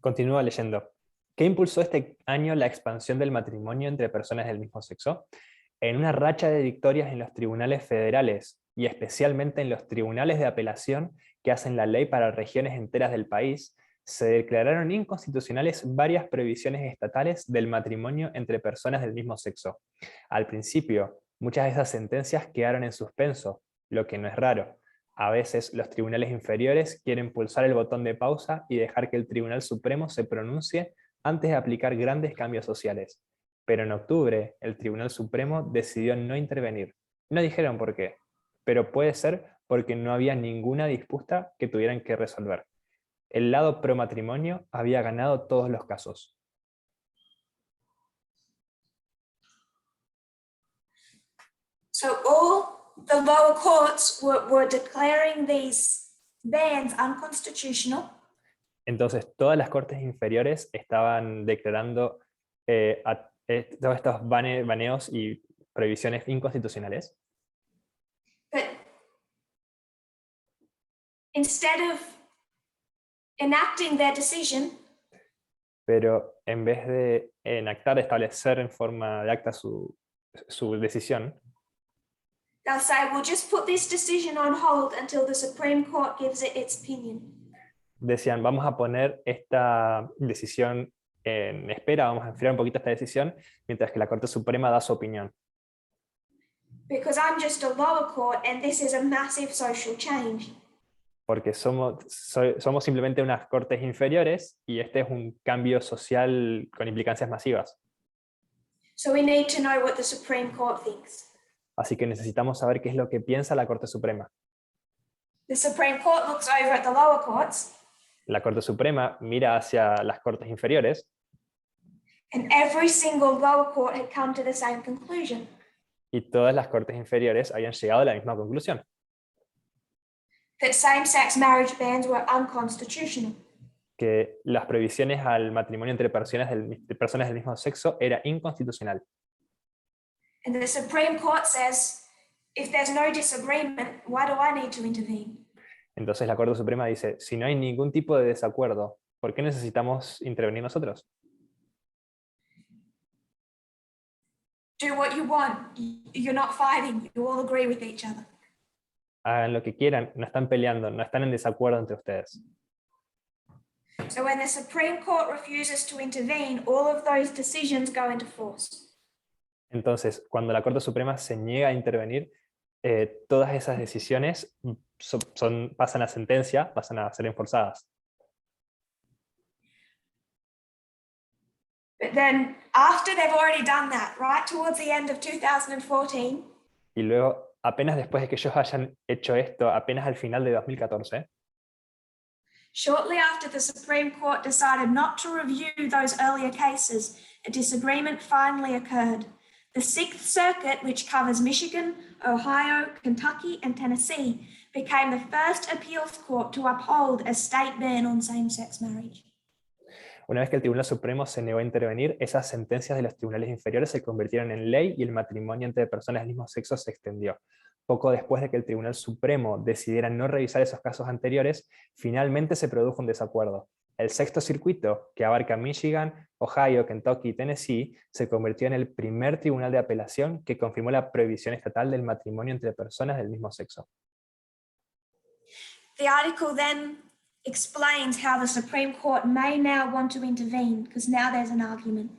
Continúa leyendo. ¿Qué impulsó este año la expansión del matrimonio entre personas del mismo sexo? En una racha de victorias en los tribunales federales y especialmente en los tribunales de apelación que hacen la ley para regiones enteras del país, se declararon inconstitucionales varias prohibiciones estatales del matrimonio entre personas del mismo sexo. Al principio, muchas de esas sentencias quedaron en suspenso, lo que no es raro. A veces los tribunales inferiores quieren pulsar el botón de pausa y dejar que el Tribunal Supremo se pronuncie antes de aplicar grandes cambios sociales. Pero en octubre, el Tribunal Supremo decidió no intervenir. No dijeron por qué, pero puede ser porque no había ninguna disputa que tuvieran que resolver. El lado pro matrimonio había ganado todos los casos. So all the lower courts were declaring these bans unconstitutional. Entonces todas las cortes inferiores estaban declarando todos estos baneos y prohibiciones inconstitucionales. But instead of enacting their decision, pero en vez de enactar, establecer en forma de acta su decisión, they'll say, we'll just put this decision on hold until the Supreme Court gives it its opinion. decían, vamos a poner esta decisión en espera, vamos a enfriar un poquito esta decisión, mientras que la Corte Suprema da su opinión. Because I'm just a lower court and this is a massive social change. Porque somos simplemente unas cortes inferiores y este es un cambio social con implicancias masivas. So we need to know what the Supreme Court thinks. Así que necesitamos saber qué es lo que piensa la Corte Suprema. The Supreme Court looks over at the lower courts. La Corte Suprema mira hacia las cortes inferiores And every single lower court had come to the same conclusion. y todas las cortes inferiores habían llegado a la misma conclusión, that same-sex marriage bans were unconstitutional. que las prohibiciones al matrimonio entre personas del mismo sexo era inconstitucional. And the Supreme Court says, if there's no disagreement, why do I need to intervene? Entonces la Corte Suprema dice, si no hay ningún tipo de desacuerdo, ¿por qué necesitamos intervenir nosotros? Do what you want. You're not fighting. You all agree with each other. Hagan lo que quieran, no están peleando, no están en desacuerdo entre ustedes. So when the Supreme Court refuses to intervene, all of those decisions go into force. Entonces, cuando la Corte Suprema se niega a intervenir, todas esas decisiones pasan a sentencia, pasan a ser enforzadas. But then after they've already done that, right towards the end of 2014, Y luego, apenas después de que ellos hayan hecho esto, apenas al final de 2014, shortly after the Supreme Court decided not to review those earlier cases, a disagreement finally occurred. The Sixth Circuit, which covers Michigan, Ohio, Kentucky, and Tennessee, became the first appeals court to uphold a state ban on same-sex marriage. una vez que el Tribunal Supremo se negó a intervenir, esas sentencias de los tribunales inferiores se convirtieron en ley y el matrimonio entre personas del mismo sexo se extendió. Poco después de que el Tribunal Supremo decidiera no revisar esos casos anteriores, finalmente se produjo un desacuerdo. El Sexto Circuito, que abarca Michigan, Ohio, Kentucky y Tennessee, se convirtió en el primer tribunal de apelación que confirmó la prohibición estatal del matrimonio entre personas del mismo sexo. The article then explains how the Supreme Court may now want to intervene, because now there's an argument.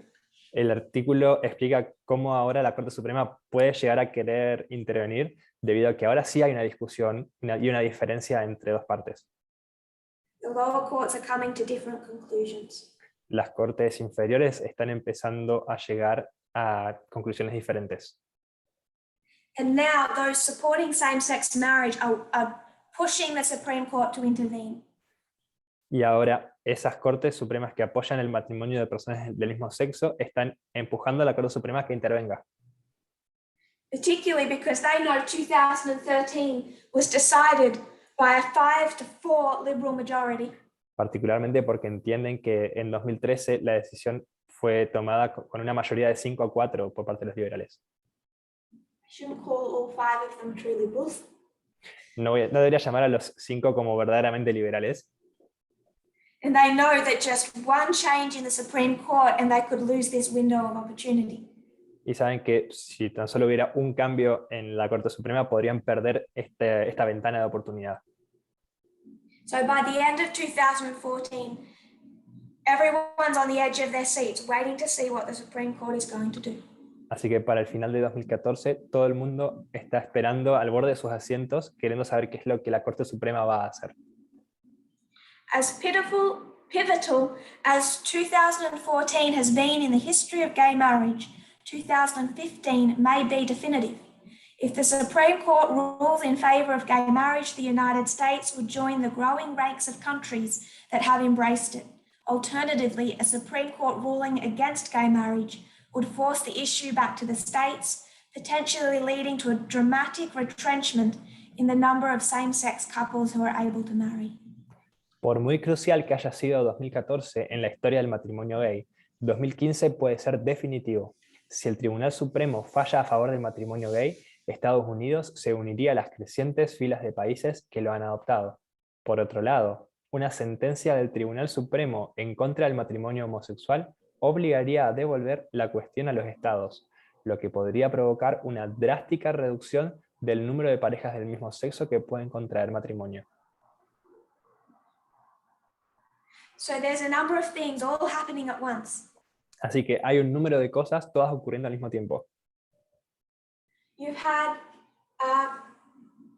El artículo explica cómo ahora la Corte Suprema puede llegar a querer intervenir, debido a que ahora sí hay una discusión y una diferencia entre dos partes. The lower courts are coming to different conclusions. Las cortes inferiores están empezando a llegar a conclusiones diferentes. And now those supporting same-sex marriage are pushing the Supreme Court to intervene. Y ahora esas cortes supremas que apoyan el matrimonio de personas del mismo sexo están empujando a la Corte Suprema que intervenga. Particularly because they know 2013 was decided by a 5-4 Liberal majority. Particularmente porque entienden que en 2013 la decisión fue tomada con una mayoría de 5-4 por parte de los liberales. I shouldn't call all 5 of them true liberals. No debería llamar a los 5 como verdaderamente liberales. And they know that just one change in the Supreme Court and they could lose this window of opportunity. Y saben que si tan solo hubiera un cambio en la Corte Suprema, podrían perder esta ventana de oportunidad. So by the end of 2014, everyone's on the edge of their seats waiting to see what the Supreme Court is going to do. Así que para el final de 2014, todo el mundo está esperando al borde de sus asientos, queriendo saber qué es lo que la Corte Suprema va a hacer. As pivotal as 2014 has been in the history of gay marriage, 2015 may be definitive. If the Supreme Court rules in favor of gay marriage, the United States would join the growing ranks of countries that have embraced it. Alternatively, a Supreme Court ruling against gay marriage would force the issue back to the states, potentially leading to a dramatic retrenchment in the number of same-sex couples who are able to marry. Por muy crucial que haya sido 2014 en la historia del matrimonio gay, 2015 puede ser definitivo. Si el Tribunal Supremo falla a favor del matrimonio gay, Estados Unidos se uniría a las crecientes filas de países que lo han adoptado. Por otro lado, una sentencia del Tribunal Supremo en contra del matrimonio homosexual obligaría a devolver la cuestión a los estados, lo que podría provocar una drástica reducción del número de parejas del mismo sexo que pueden contraer matrimonio. So there's a number of things all happening at once. Así que hay un número de cosas todas ocurriendo al mismo tiempo. You've had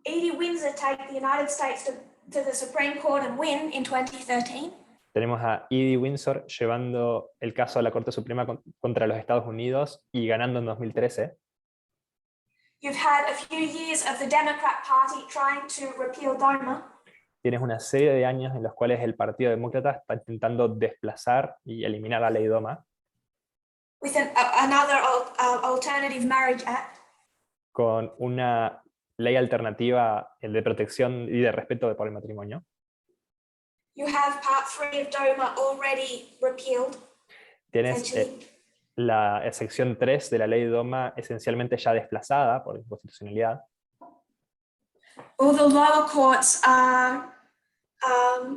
Edie Windsor take the United States to the Supreme Court and win in 2013. Tenemos a Edie Windsor llevando el caso a la Corte Suprema contra los Estados Unidos y ganando en 2013. You've had a few years of the Democrat Party trying to repeal DOMA. Tienes una serie de años en los cuales el Partido Demócrata está intentando desplazar y eliminar la ley DOMA. With another Alternative Marriage Act. con una ley alternativa de protección y de respeto por el matrimonio. You have Part 3 of DOMA already repealed, Tienes essentially. la sección 3 de la ley DOMA esencialmente ya desplazada por inconstitucionalidad. All the lower courts are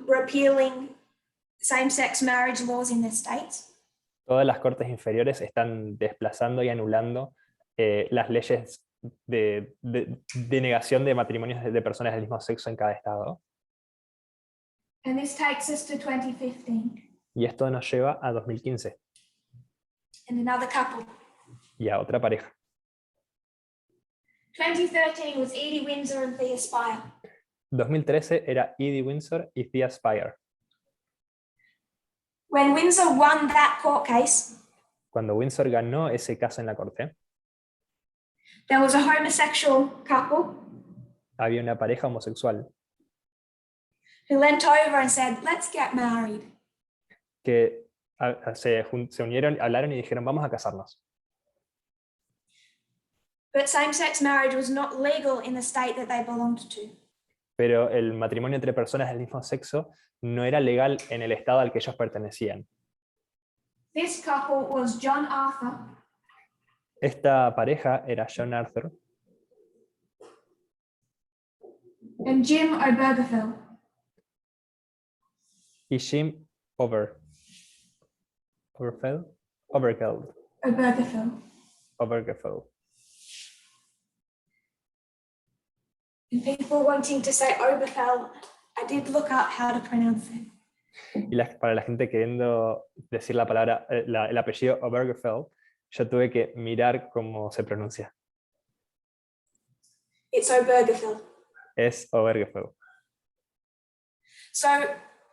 repealing same-sex marriage laws in their states. Todas las cortes inferiores están desplazando y anulando las leyes de negación de matrimonios de personas del mismo sexo en cada estado. And this takes us to 2015 Y esto nos lleva a 2015 and another couple. y a otra pareja. 2013 was Edie Windsor and Thea Spire. 2013 era Edie Windsor y Thea Spire. When Windsor won that court case, Cuando Windsor ganó ese caso en la corte, there was a homosexual couple había una pareja homosexual who leant over and said, "Let's get married." que se unieron, hablaron y dijeron, vamos a casarnos. But same-sex marriage was not legal in the state that they belonged to. Pero el matrimonio entre personas del mismo sexo no era legal en el estado al que ellos pertenecían. This couple was John Arthur Esta pareja era John Arthur and Jim Obergefell. y Jim Obergefell. And people wanting to say Obergefell, I did look up how to pronounce it. Y para la gente queriendo decir la palabra, el apellido Obergefell, yo tuve que mirar cómo se pronuncia. It's Obergefell. Es Obergefell. So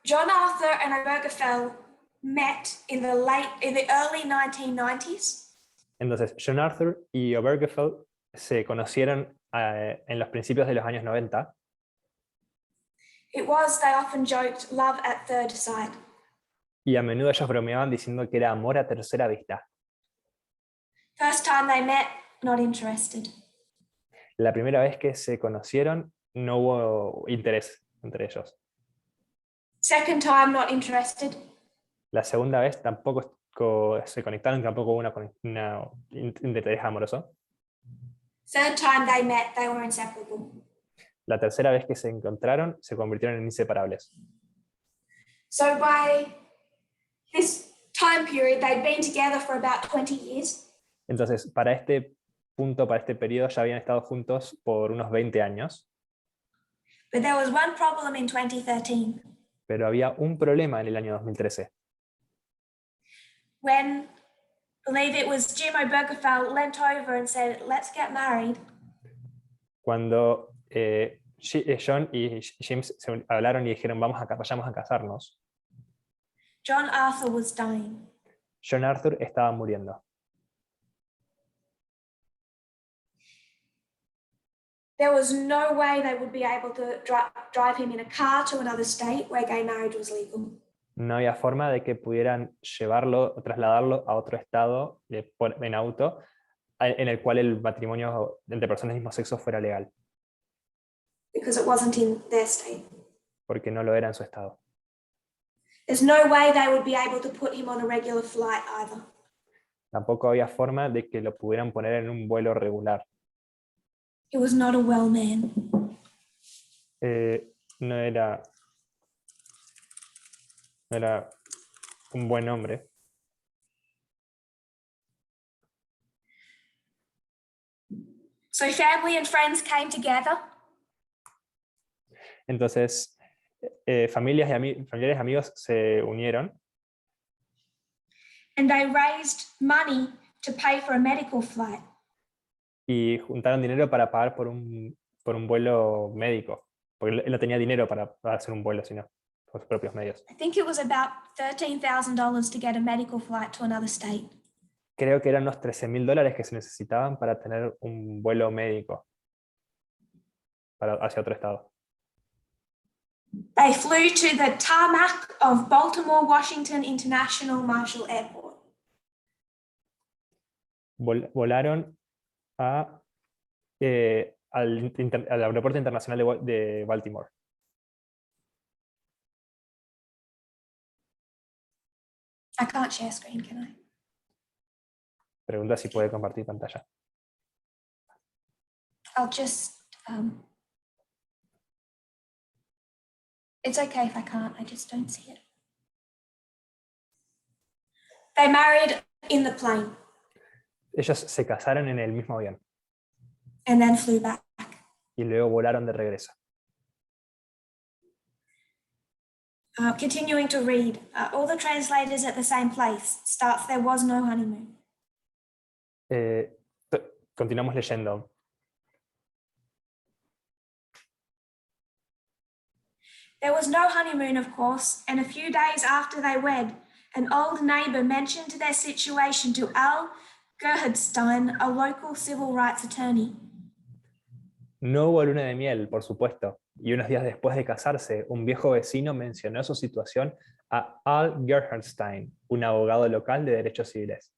John Arthur and Obergefell met in the early 1990s. Entonces, John Arthur y Obergefell se conocieron en los principios de los años 90. It was, they often joked, love at third sight. Y a menudo ellos bromeaban diciendo que era amor a tercera vista. First time they met, not interested. La primera vez que se conocieron, no hubo interés entre ellos. Second time, not interested. La segunda vez tampoco se conectaron, tampoco hubo un interés amoroso. Third time they met, they were inseparable. La tercera vez que se encontraron, se convirtieron en inseparables. So by this time period, they'd been together for about 20 years. Entonces, para este punto, para este periodo, ya habían estado juntos por unos 20 años. But there was one problem in 2013. Pero había un problema en el año 2013. When, I believe it was Jim Obergefell, leant over and said, "Let's get married." Cuando John y James se hablaron y dijeron, vayamos a casarnos, John Arthur was dying. John Arthur estaba muriendo. There was no way they would be able to drive him in a car to another state where gay marriage was legal. No había forma de que pudieran llevarlo o trasladarlo a otro estado en auto en el cual el matrimonio entre personas del mismo sexo fuera legal. Because it wasn't in their state. Porque no lo era en su estado. There's no way they would be able to put him on a regular flight either. Tampoco había forma de que lo pudieran poner en un vuelo regular. He was not a well man. No era un buen hombre. So family and friends came together. Entonces, familiares y amigos se unieron And they raised money to pay for a medical flight. y juntaron dinero para pagar por un vuelo médico, porque él no tenía dinero para hacer un vuelo, sino por sus propios medios. I think it was about $13,000 to get a medical flight to another state. Creo que eran unos $13,000 que se necesitaban para tener un vuelo médico hacia otro estado. They flew to the tarmac of Baltimore Washington International Marshall Airport. Volaron a al aeropuerto internacional de Baltimore. I can't share screen, can I? Pregunta si puede compartir pantalla. I'll just, it's okay if I can't, I just don't see it. They married in the plane Ellos se casaron en el mismo avión and then flew back. y luego volaron de regreso. Continuing to read, all the translators at the same place starts, there was no honeymoon. Continuamos leyendo. There was no honeymoon, of course, and a few days after they wed, an old neighbour mentioned their situation to Al Gerhardstein, a local civil rights attorney. No hubo luna de miel, por supuesto, y unos días después de casarse, un viejo vecino mencionó su situación a Al Gerhardstein, un abogado local de derechos civiles.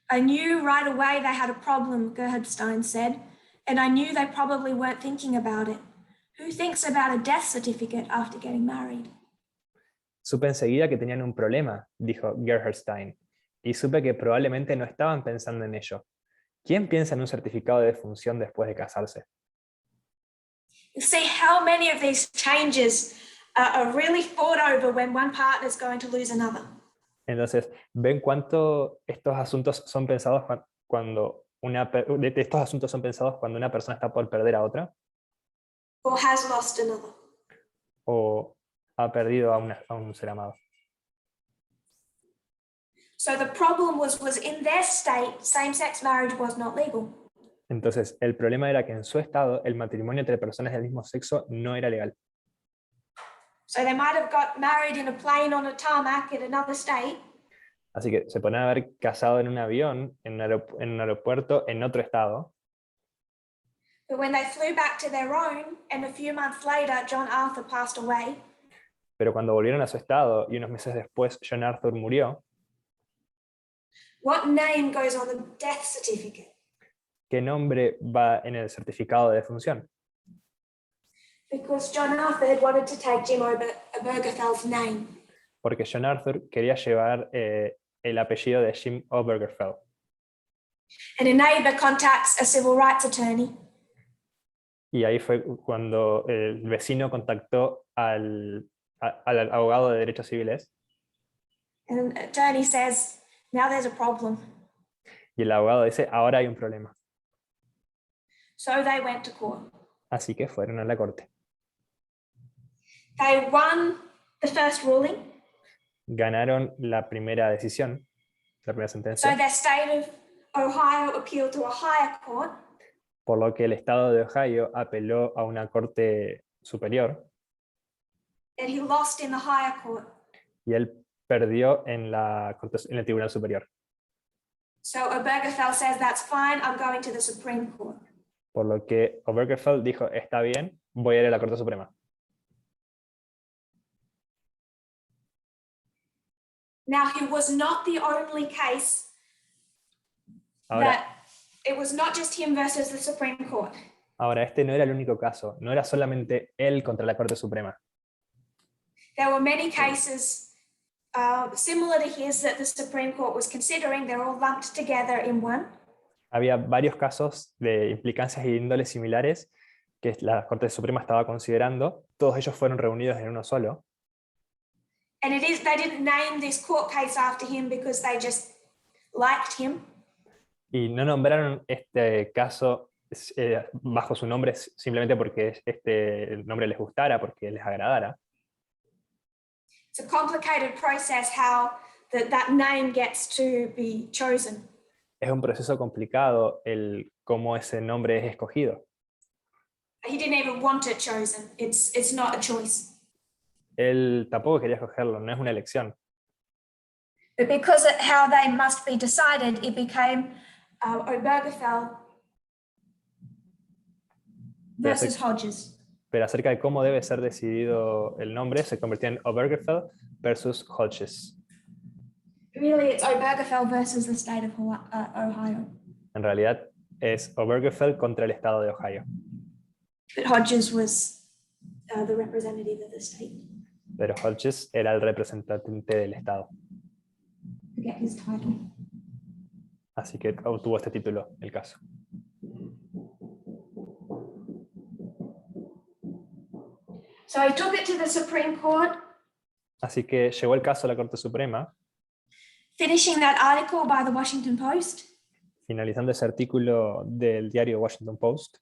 I knew right away they had a problem, Gerhardstein said, and I knew they probably weren't thinking about it. Who thinks about a death certificate after getting married? Supe enseguida que tenían un problema, dijo Gerhardstein, y supe que probablemente no estaban pensando en ello. ¿Quién piensa en un certificado de defunción después de casarse? You see how many of these changes are really thought over when one partner is going to lose another. Entonces, ¿ven cuánto estos asuntos son pensados cuando estos asuntos son pensados cuando una persona está por perder a otra? Or has lost another. ¿O ha perdido a un ser amado? So the problem was in their state, same-sex marriage was not legal. Entonces, el problema era que en su estado el matrimonio entre personas del mismo sexo no era legal. So they might have got married in a plane on a tarmac in another state. Así que se podían haber casado en un avión, en un aeropuerto, en otro estado. But when they flew back to their own, and a few months later, John Arthur passed away, Pero cuando volvieron a su estado y unos meses después John Arthur murió, what name goes on the death certificate? ¿qué nombre va en el certificado de defunción? Because John Arthur had wanted to take Jim Obergefell's name. Porque John Arthur quería llevar el apellido de Jim Obergefell. And a neighbor contacts a civil rights attorney. Y ahí fue cuando el vecino contactó al abogado de derechos civiles. And the attorney says, now there's a problem. Y el abogado dice, ahora hay un problema. So they went to court. Así que fueron a la corte. They won the first ruling. Ganaron la primera decisión, la primera So sentencia, their state of Ohio appealed to a higher court. por lo que el estado de Ohio apeló a una corte superior And he lost in the higher court. y él perdió en el tribunal superior. So Obergefell says, that's fine, I'm going to the Supreme Court. Por lo que Obergefell dijo, está bien, voy a ir a la Corte Suprema. Now, it was not the only case Ahora, that it was not just him versus the Supreme Court. ahora, este no era el único caso, no era solamente él contra la Corte Suprema. There were many cases similar to his that the Supreme Court was considering. They're all lumped together in one. Había varios casos de implicancias y índoles similares que la Corte Suprema estaba considerando. Todos ellos fueron reunidos en uno solo. And they didn't name this court case after him because they just liked him. Y no nombraron este caso bajo su nombre simplemente porque este nombre les gustara, porque les agradara. It's a complicated process how that name gets to be chosen. Es un proceso complicado el cómo ese nombre es escogido. He didn't even want it chosen. It's not a choice. Él tampoco quería escogerlo, no es una elección. But because of how they must be decided, it became Obergefell versus Hodges. Pero acerca de cómo debe ser decidido el nombre, se convirtió en Obergefell versus Hodges. Really, it's Obergefell versus the state of Ohio. En realidad, es Obergefell contra el estado de Ohio. But Hodges was the representative of the state. Pero Hodges era el representante del estado. Forget his title. Así que obtuvo este título, el caso. So he took it to the Supreme Court, Así que llegó el caso a la Corte Suprema, finishing that article by the Washington Post. finalizando ese artículo del diario Washington Post.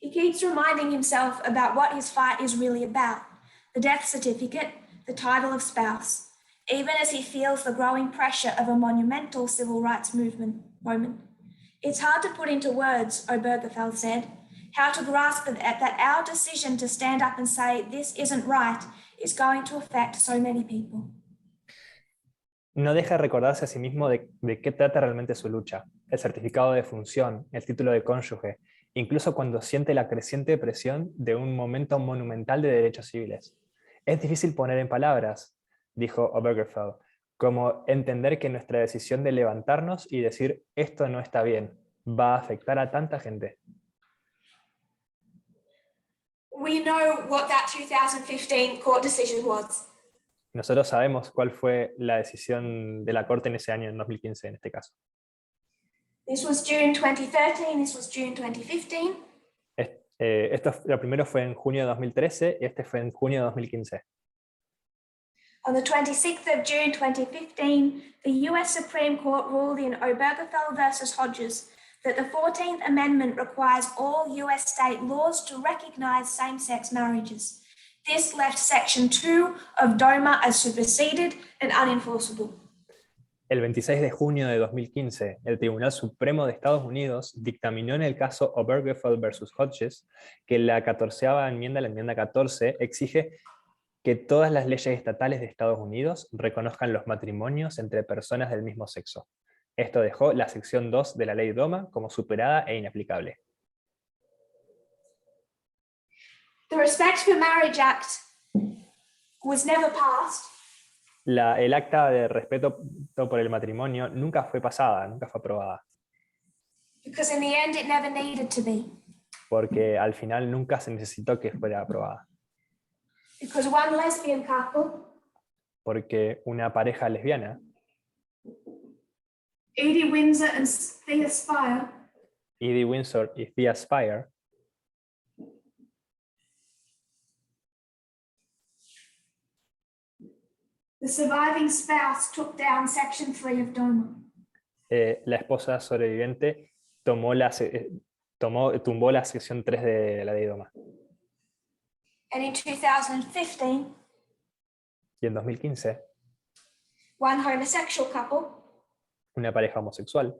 He keeps reminding himself about what his fight is really about, the death certificate, the title of spouse, even as he feels the growing pressure of a monumental civil rights moment. It's hard to put into words, Obergefell said, how to grasp that our decision to stand up and say this isn't right is going to affect so many people. No deja de recordarse a sí mismo de qué trata realmente su lucha, el certificado de función, el título de cónyuge, incluso cuando siente la creciente presión de un momento monumental de derechos civiles. Es difícil poner en palabras, dijo Obergefell, como entender que nuestra decisión de levantarnos y decir esto no está bien, va a afectar a tanta gente. We know what that 2015 court decision was. Nosotros sabemos cuál fue la decisión de la Corte en ese año, en 2015 en este caso. This was June 2013, this was June 2015. Lo primero fue en junio de 2013 y este fue en junio de 2015. On the 26th of June 2015, the US Supreme Court ruled in Obergefell versus Hodges that the 14th Amendment requires all US state laws to recognize same-sex marriages. This left Section 2 of DOMA as superseded and unenforceable. El 26 de junio de 2015, el Tribunal Supremo de Estados Unidos dictaminó en el caso Obergefell versus Hodges que la 14ª enmienda, la enmienda 14, exige que todas las leyes estatales de Estados Unidos reconozcan los matrimonios entre personas del mismo sexo. Esto dejó la sección 2 de la ley DOMA como superada e inaplicable. The Respect for Marriage Act was never passed El acta de respeto por el matrimonio nunca fue pasada, nunca fue aprobada, because in the end it never needed to be. porque al final nunca se necesitó que fuera aprobada. Because one lesbian couple, Porque una pareja lesbiana, Edie Windsor and Thea Spire, Edie Windsor y Thea Spire, the surviving spouse took down Section 3 of DOMA. la esposa sobreviviente tumbó la sección 3 de la ley DOMA. And in 2015, Y en 2015, one homosexual couple, una pareja homosexual,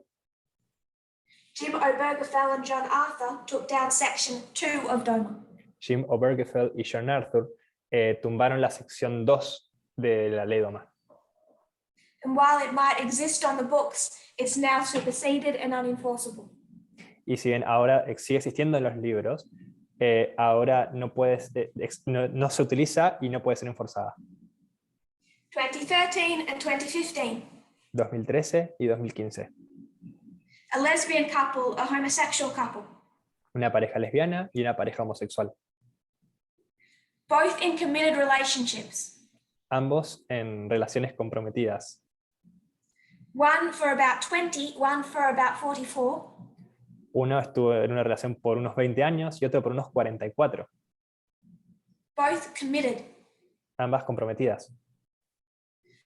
Jim Obergefell and John Arthur, took down Section 2 of DOMA. Jim Obergefell y John Arthur, tumbaron la sección 2 de la ley DOMA. And while it might exist on the books, it's now superseded and unenforceable. Y si bien ahora sigue existiendo en los libros, ahora no se utiliza y no puede ser enforzada. 2013 and 2015, 2013 y 2015. a lesbian couple, a homosexual couple, Una pareja lesbiana y una pareja homosexual. both in committed relationships, Ambos en relaciones comprometidas. one for about 20, one for about 44, Uno estuvo en una relación por unos 20 años y otro por unos 44. both committed. Ambas comprometidas.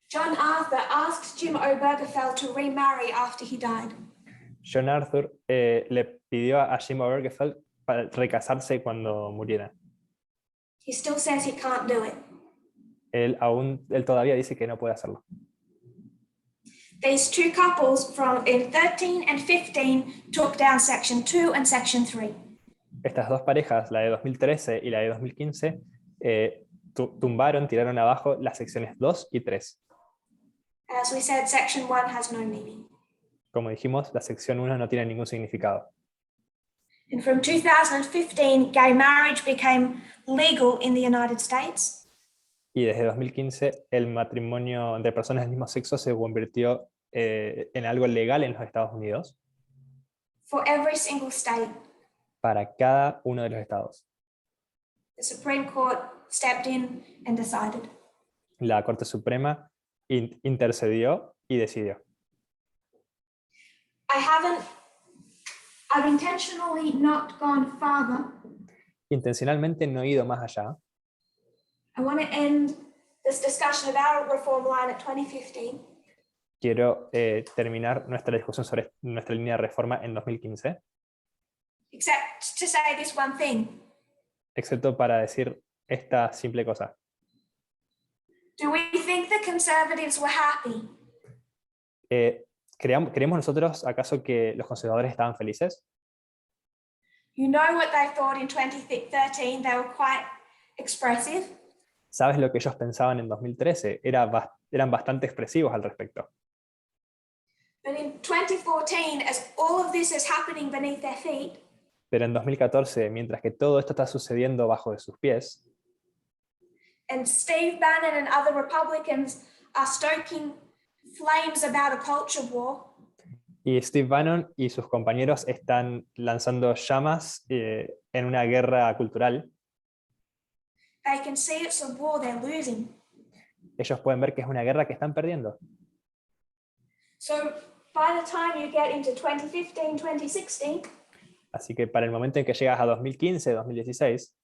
John Arthur asked Jim Obergefell to remarry after he died. John Arthur le pidió a Jim Obergefell para recasarse cuando muriera. He still says he can't do it. Él todavía dice que no puede hacerlo. These two couples in 13 and 15 took down Section 2 and Section 3. Estas dos parejas, la de 2013 y la de 2015, tiraron abajo las secciones 2 y 3. As we said, Section 1 has no meaning. Como dijimos, la sección 1 no tiene ningún significado. And from 2015, gay marriage became legal in the United States. Y desde 2015, el matrimonio entre personas del mismo sexo se convirtió en algo legal en los Estados Unidos. for every single state. para cada uno de los estados. The Supreme Court stepped in and decided. La Corte Suprema intercedió y decidió. I've intentionally not gone farther. Intencionalmente no he ido más allá. I want to end this discussion of our reform line at 2015. Quiero terminar nuestra discusión sobre nuestra línea de reforma en 2015, Except to say this one thing. excepto para decir esta simple cosa. Do we think the Conservatives were happy? ¿Creemos nosotros acaso que los conservadores estaban felices? You know what they thought in 2013. They were quite expressive. ¿Sabes lo que ellos pensaban en 2013? Eran bastante expresivos al respecto. But in 2014, as all of this is happening beneath their feet, Pero en 2014, mientras que todo esto está sucediendo bajo de sus pies, and Steve Bannon and other Republicans are stoking flames about a culture war, y Steve Bannon y sus compañeros están lanzando llamas en una guerra cultural, they can see it's a war they're losing. ellos pueden ver que es una guerra que están perdiendo. So by the time you get into 2015, 2016, Así que para el momento en que llegas a 2015, 2016,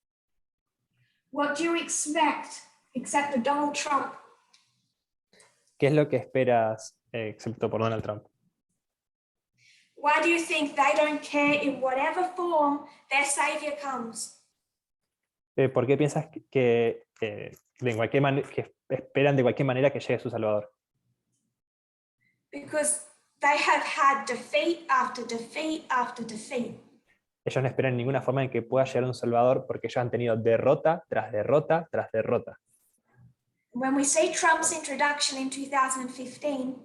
what do you expect except for Donald Trump? ¿qué es lo que esperas excepto por Donald Trump? Why do you think they don't care in whatever form their savior comes? ¿Por qué piensas que esperan de cualquier manera que llegue su Salvador? Because they have had defeat after defeat after defeat. Ellos no esperan ninguna forma en que pueda llegar un Salvador porque ellos han tenido derrota tras derrota tras derrota. When we see Trump's introduction in 2015,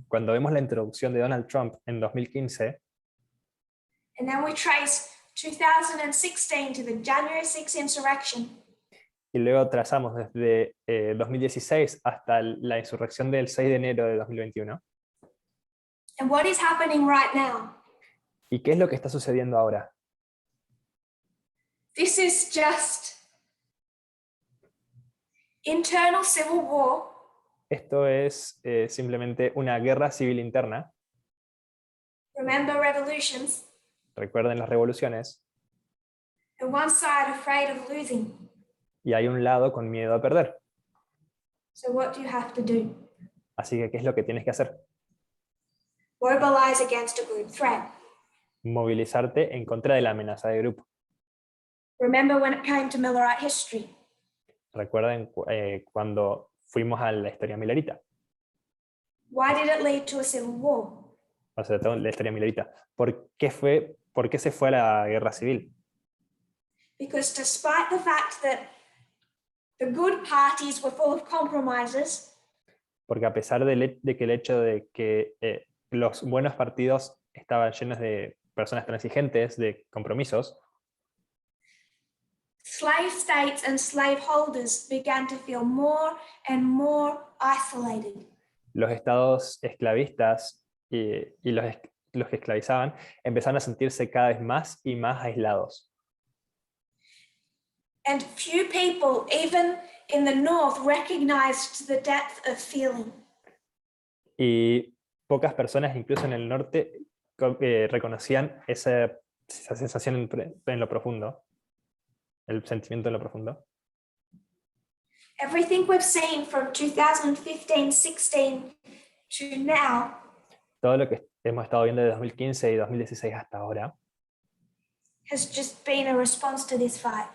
Cuando vemos la introducción de Donald Trump en 2015, and then we trace 2016 to the January 6th insurrection, y luego trazamos desde 2016 hasta la insurrección del 6 de enero de 2021, and what is happening right now? ¿y qué es lo que está sucediendo ahora? This is just internal civil war Esto es simplemente una guerra civil interna. Remember revolutions, Recuerden las revoluciones. and one side afraid of losing. Y hay un lado con miedo a perder. So what do you have to do? Así que, ¿qué es lo que tienes que hacer? Mobilize against a group threat. Movilizarte en contra de la amenaza de grupo. Remember when it came to Millerite history? Recuerden cuando fuimos a la historia milerita. Why did it lead to a civil war? O sea, la historia milerita. ¿Por qué se fue a la guerra civil? Because despite the fact that the good parties were full of compromises, Porque a pesar de que el hecho de que los buenos partidos estaban llenos de personas transigentes, de compromisos, slave states and slaveholders began to feel more and more isolated. los estados esclavistas y los que esclavizaban empezaron a sentirse cada vez más y más aislados. And few people, even in the North, recognized the depth of feeling. Y pocas personas, incluso en el norte, reconocían esa sensación en lo profundo, el sentimiento en lo profundo. Everything we've seen from 2015-16 to now Todo lo que hemos estado viendo de 2015 y 2016 hasta ahora has just been a response to this fight.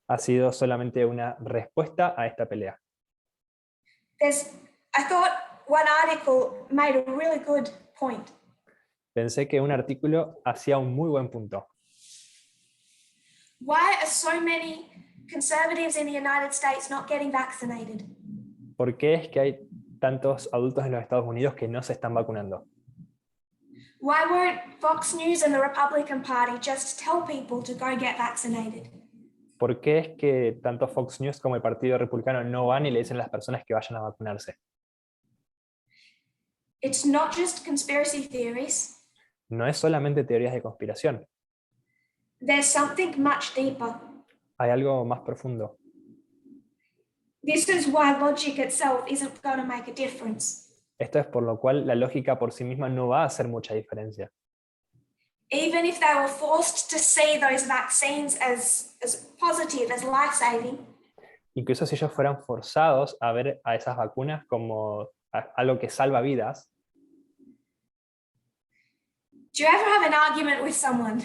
ha sido solamente una respuesta a esta pelea. I thought one article made a really good point. Pensé que un artículo hacía un muy buen punto. Why are so many conservatives in the United States not getting vaccinated? ¿Por qué es que hay tantos adultos en los Estados Unidos que no se están vacunando? Why won't Fox News and the Republican Party just tell people to go get vaccinated? ¿Por qué es que tanto Fox News como el Partido Republicano no van y le dicen a las personas que vayan a vacunarse? It's not just conspiracy theories. no es solamente teorías de conspiración, There's something much deeper. hay algo más profundo. This is why logic itself isn't going to make a difference. Esto es por lo cual la lógica por sí misma no va a hacer mucha diferencia. Even if they were forced to see those vaccines as positive, as life-saving, Incluso si ellos fueran forzados a ver a esas vacunas como algo que salva vidas, do you ever have an argument with someone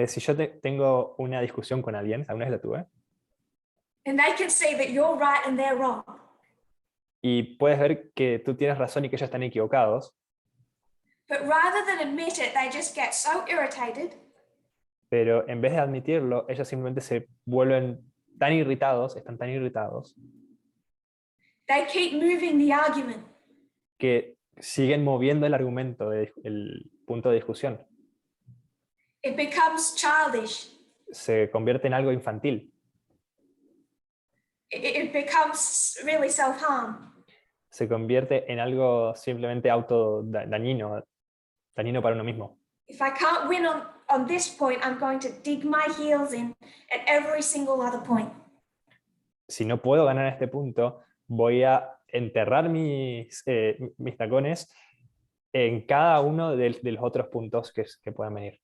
si yo tengo una discusión con alguien, alguna vez la tuve, and they can see that you're right and they're wrong, y puedes ver que tú tienes razón y que ellos están equivocados, but rather than admit it, they just get so irritated pero en vez de admitirlo, ellos simplemente se vuelven tan irritados, están tan irritados, they keep moving the argument. que siguen moviendo el argumento, el punto de discusión. It becomes childish. Se convierte en algo infantil, It becomes really self-harm. se convierte en algo simplemente dañino para uno mismo. If I can't win on this point, I'm going to dig my heels in at every single other point. Si no puedo ganar este punto, voy a enterrar mis tacones en cada uno de los otros puntos que puedan venir.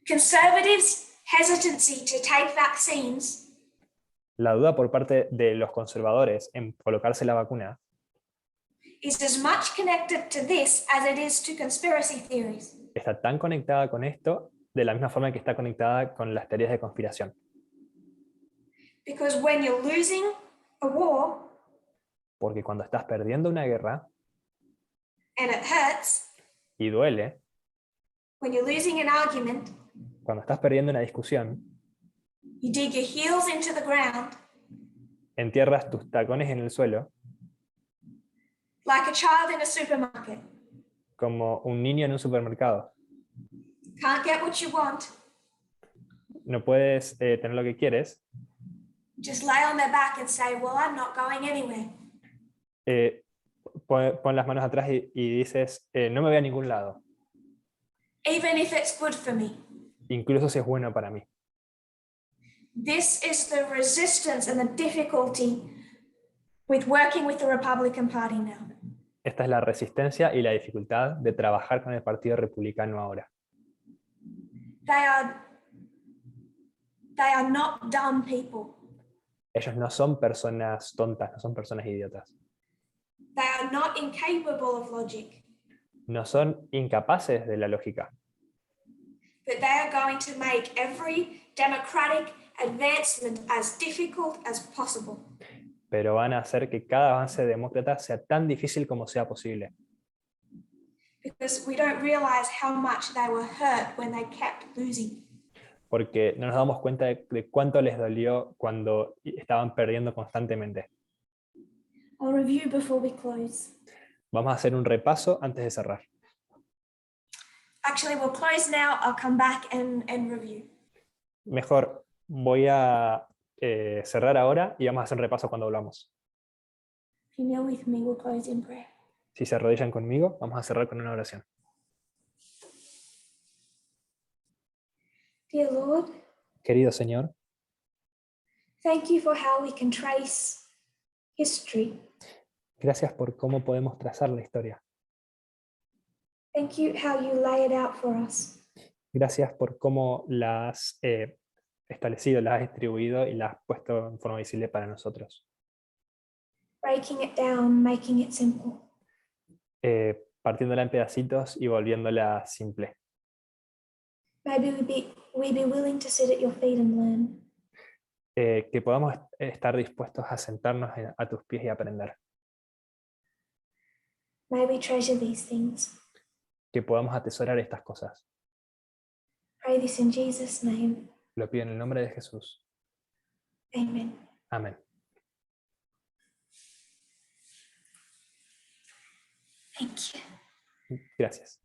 Conservatives' hesitancy to take vaccines La duda por parte de los conservadores en colocarse la vacuna is as much connected to this as it is to conspiracy theories. está tan conectada con esto de la misma forma que está conectada con las teorías de conspiración. Because when you're losing a war Porque cuando estás perdiendo una guerra and it hurts, y duele, when you're losing an argument, cuando estás perdiendo una discusión, you dig your heels into the ground entierras tus tacones en el suelo like a child in a supermarket. como un niño en un supermercado. Can't get what you want, No puedes tener lo que quieres, just lay on their back and say, well, I'm not going anywhere. pon las manos atrás y dices, no me voy a ningún lado, Even if it's good for me. incluso si es bueno para mí. This is the resistance and the difficulty with working with the Republican Party now. Esta es la resistencia y la dificultad de trabajar con el Partido Republicano ahora. They are not dumb people. Ellos no son personas tontas, no son personas idiotas. They are not incapable of logic, No son incapaces de la lógica, but they are going to make every democratic advancement as difficult as possible. pero van a hacer que cada avance demócrata sea tan difícil como sea posible. Because we don't realize how much they were hurt when they kept losing. Porque no nos damos cuenta de cuánto les dolió cuando estaban perdiendo constantemente. I'll review before we close. Vamos a hacer un repaso antes de cerrar. Actually, we'll close now. I'll come back and review. Mejor, voy a cerrar ahora y vamos a hacer un repaso cuando volvamos. If you kneel with me, we'll close in prayer. Si se arrodillan conmigo, vamos a cerrar con una oración. Dear Lord, Querido Señor, thank you for how we can trace history. gracias por cómo podemos trazar la historia. Thank you how you lay it out for us. Gracias por cómo la has establecido, la has distribuido y la has puesto en forma visible para nosotros. Breaking it down, making it simple. Partiéndola en pedacitos y volviéndola simple. Maybe we be willing to sit at your feet and learn. Que podamos estar dispuestos a sentarnos a tus pies y aprender. May we treasure these things. Que podamos atesorar estas cosas. Pray this in Jesus' name. Lo pido en el nombre de Jesús. Amen. Amén. Thank you. Gracias.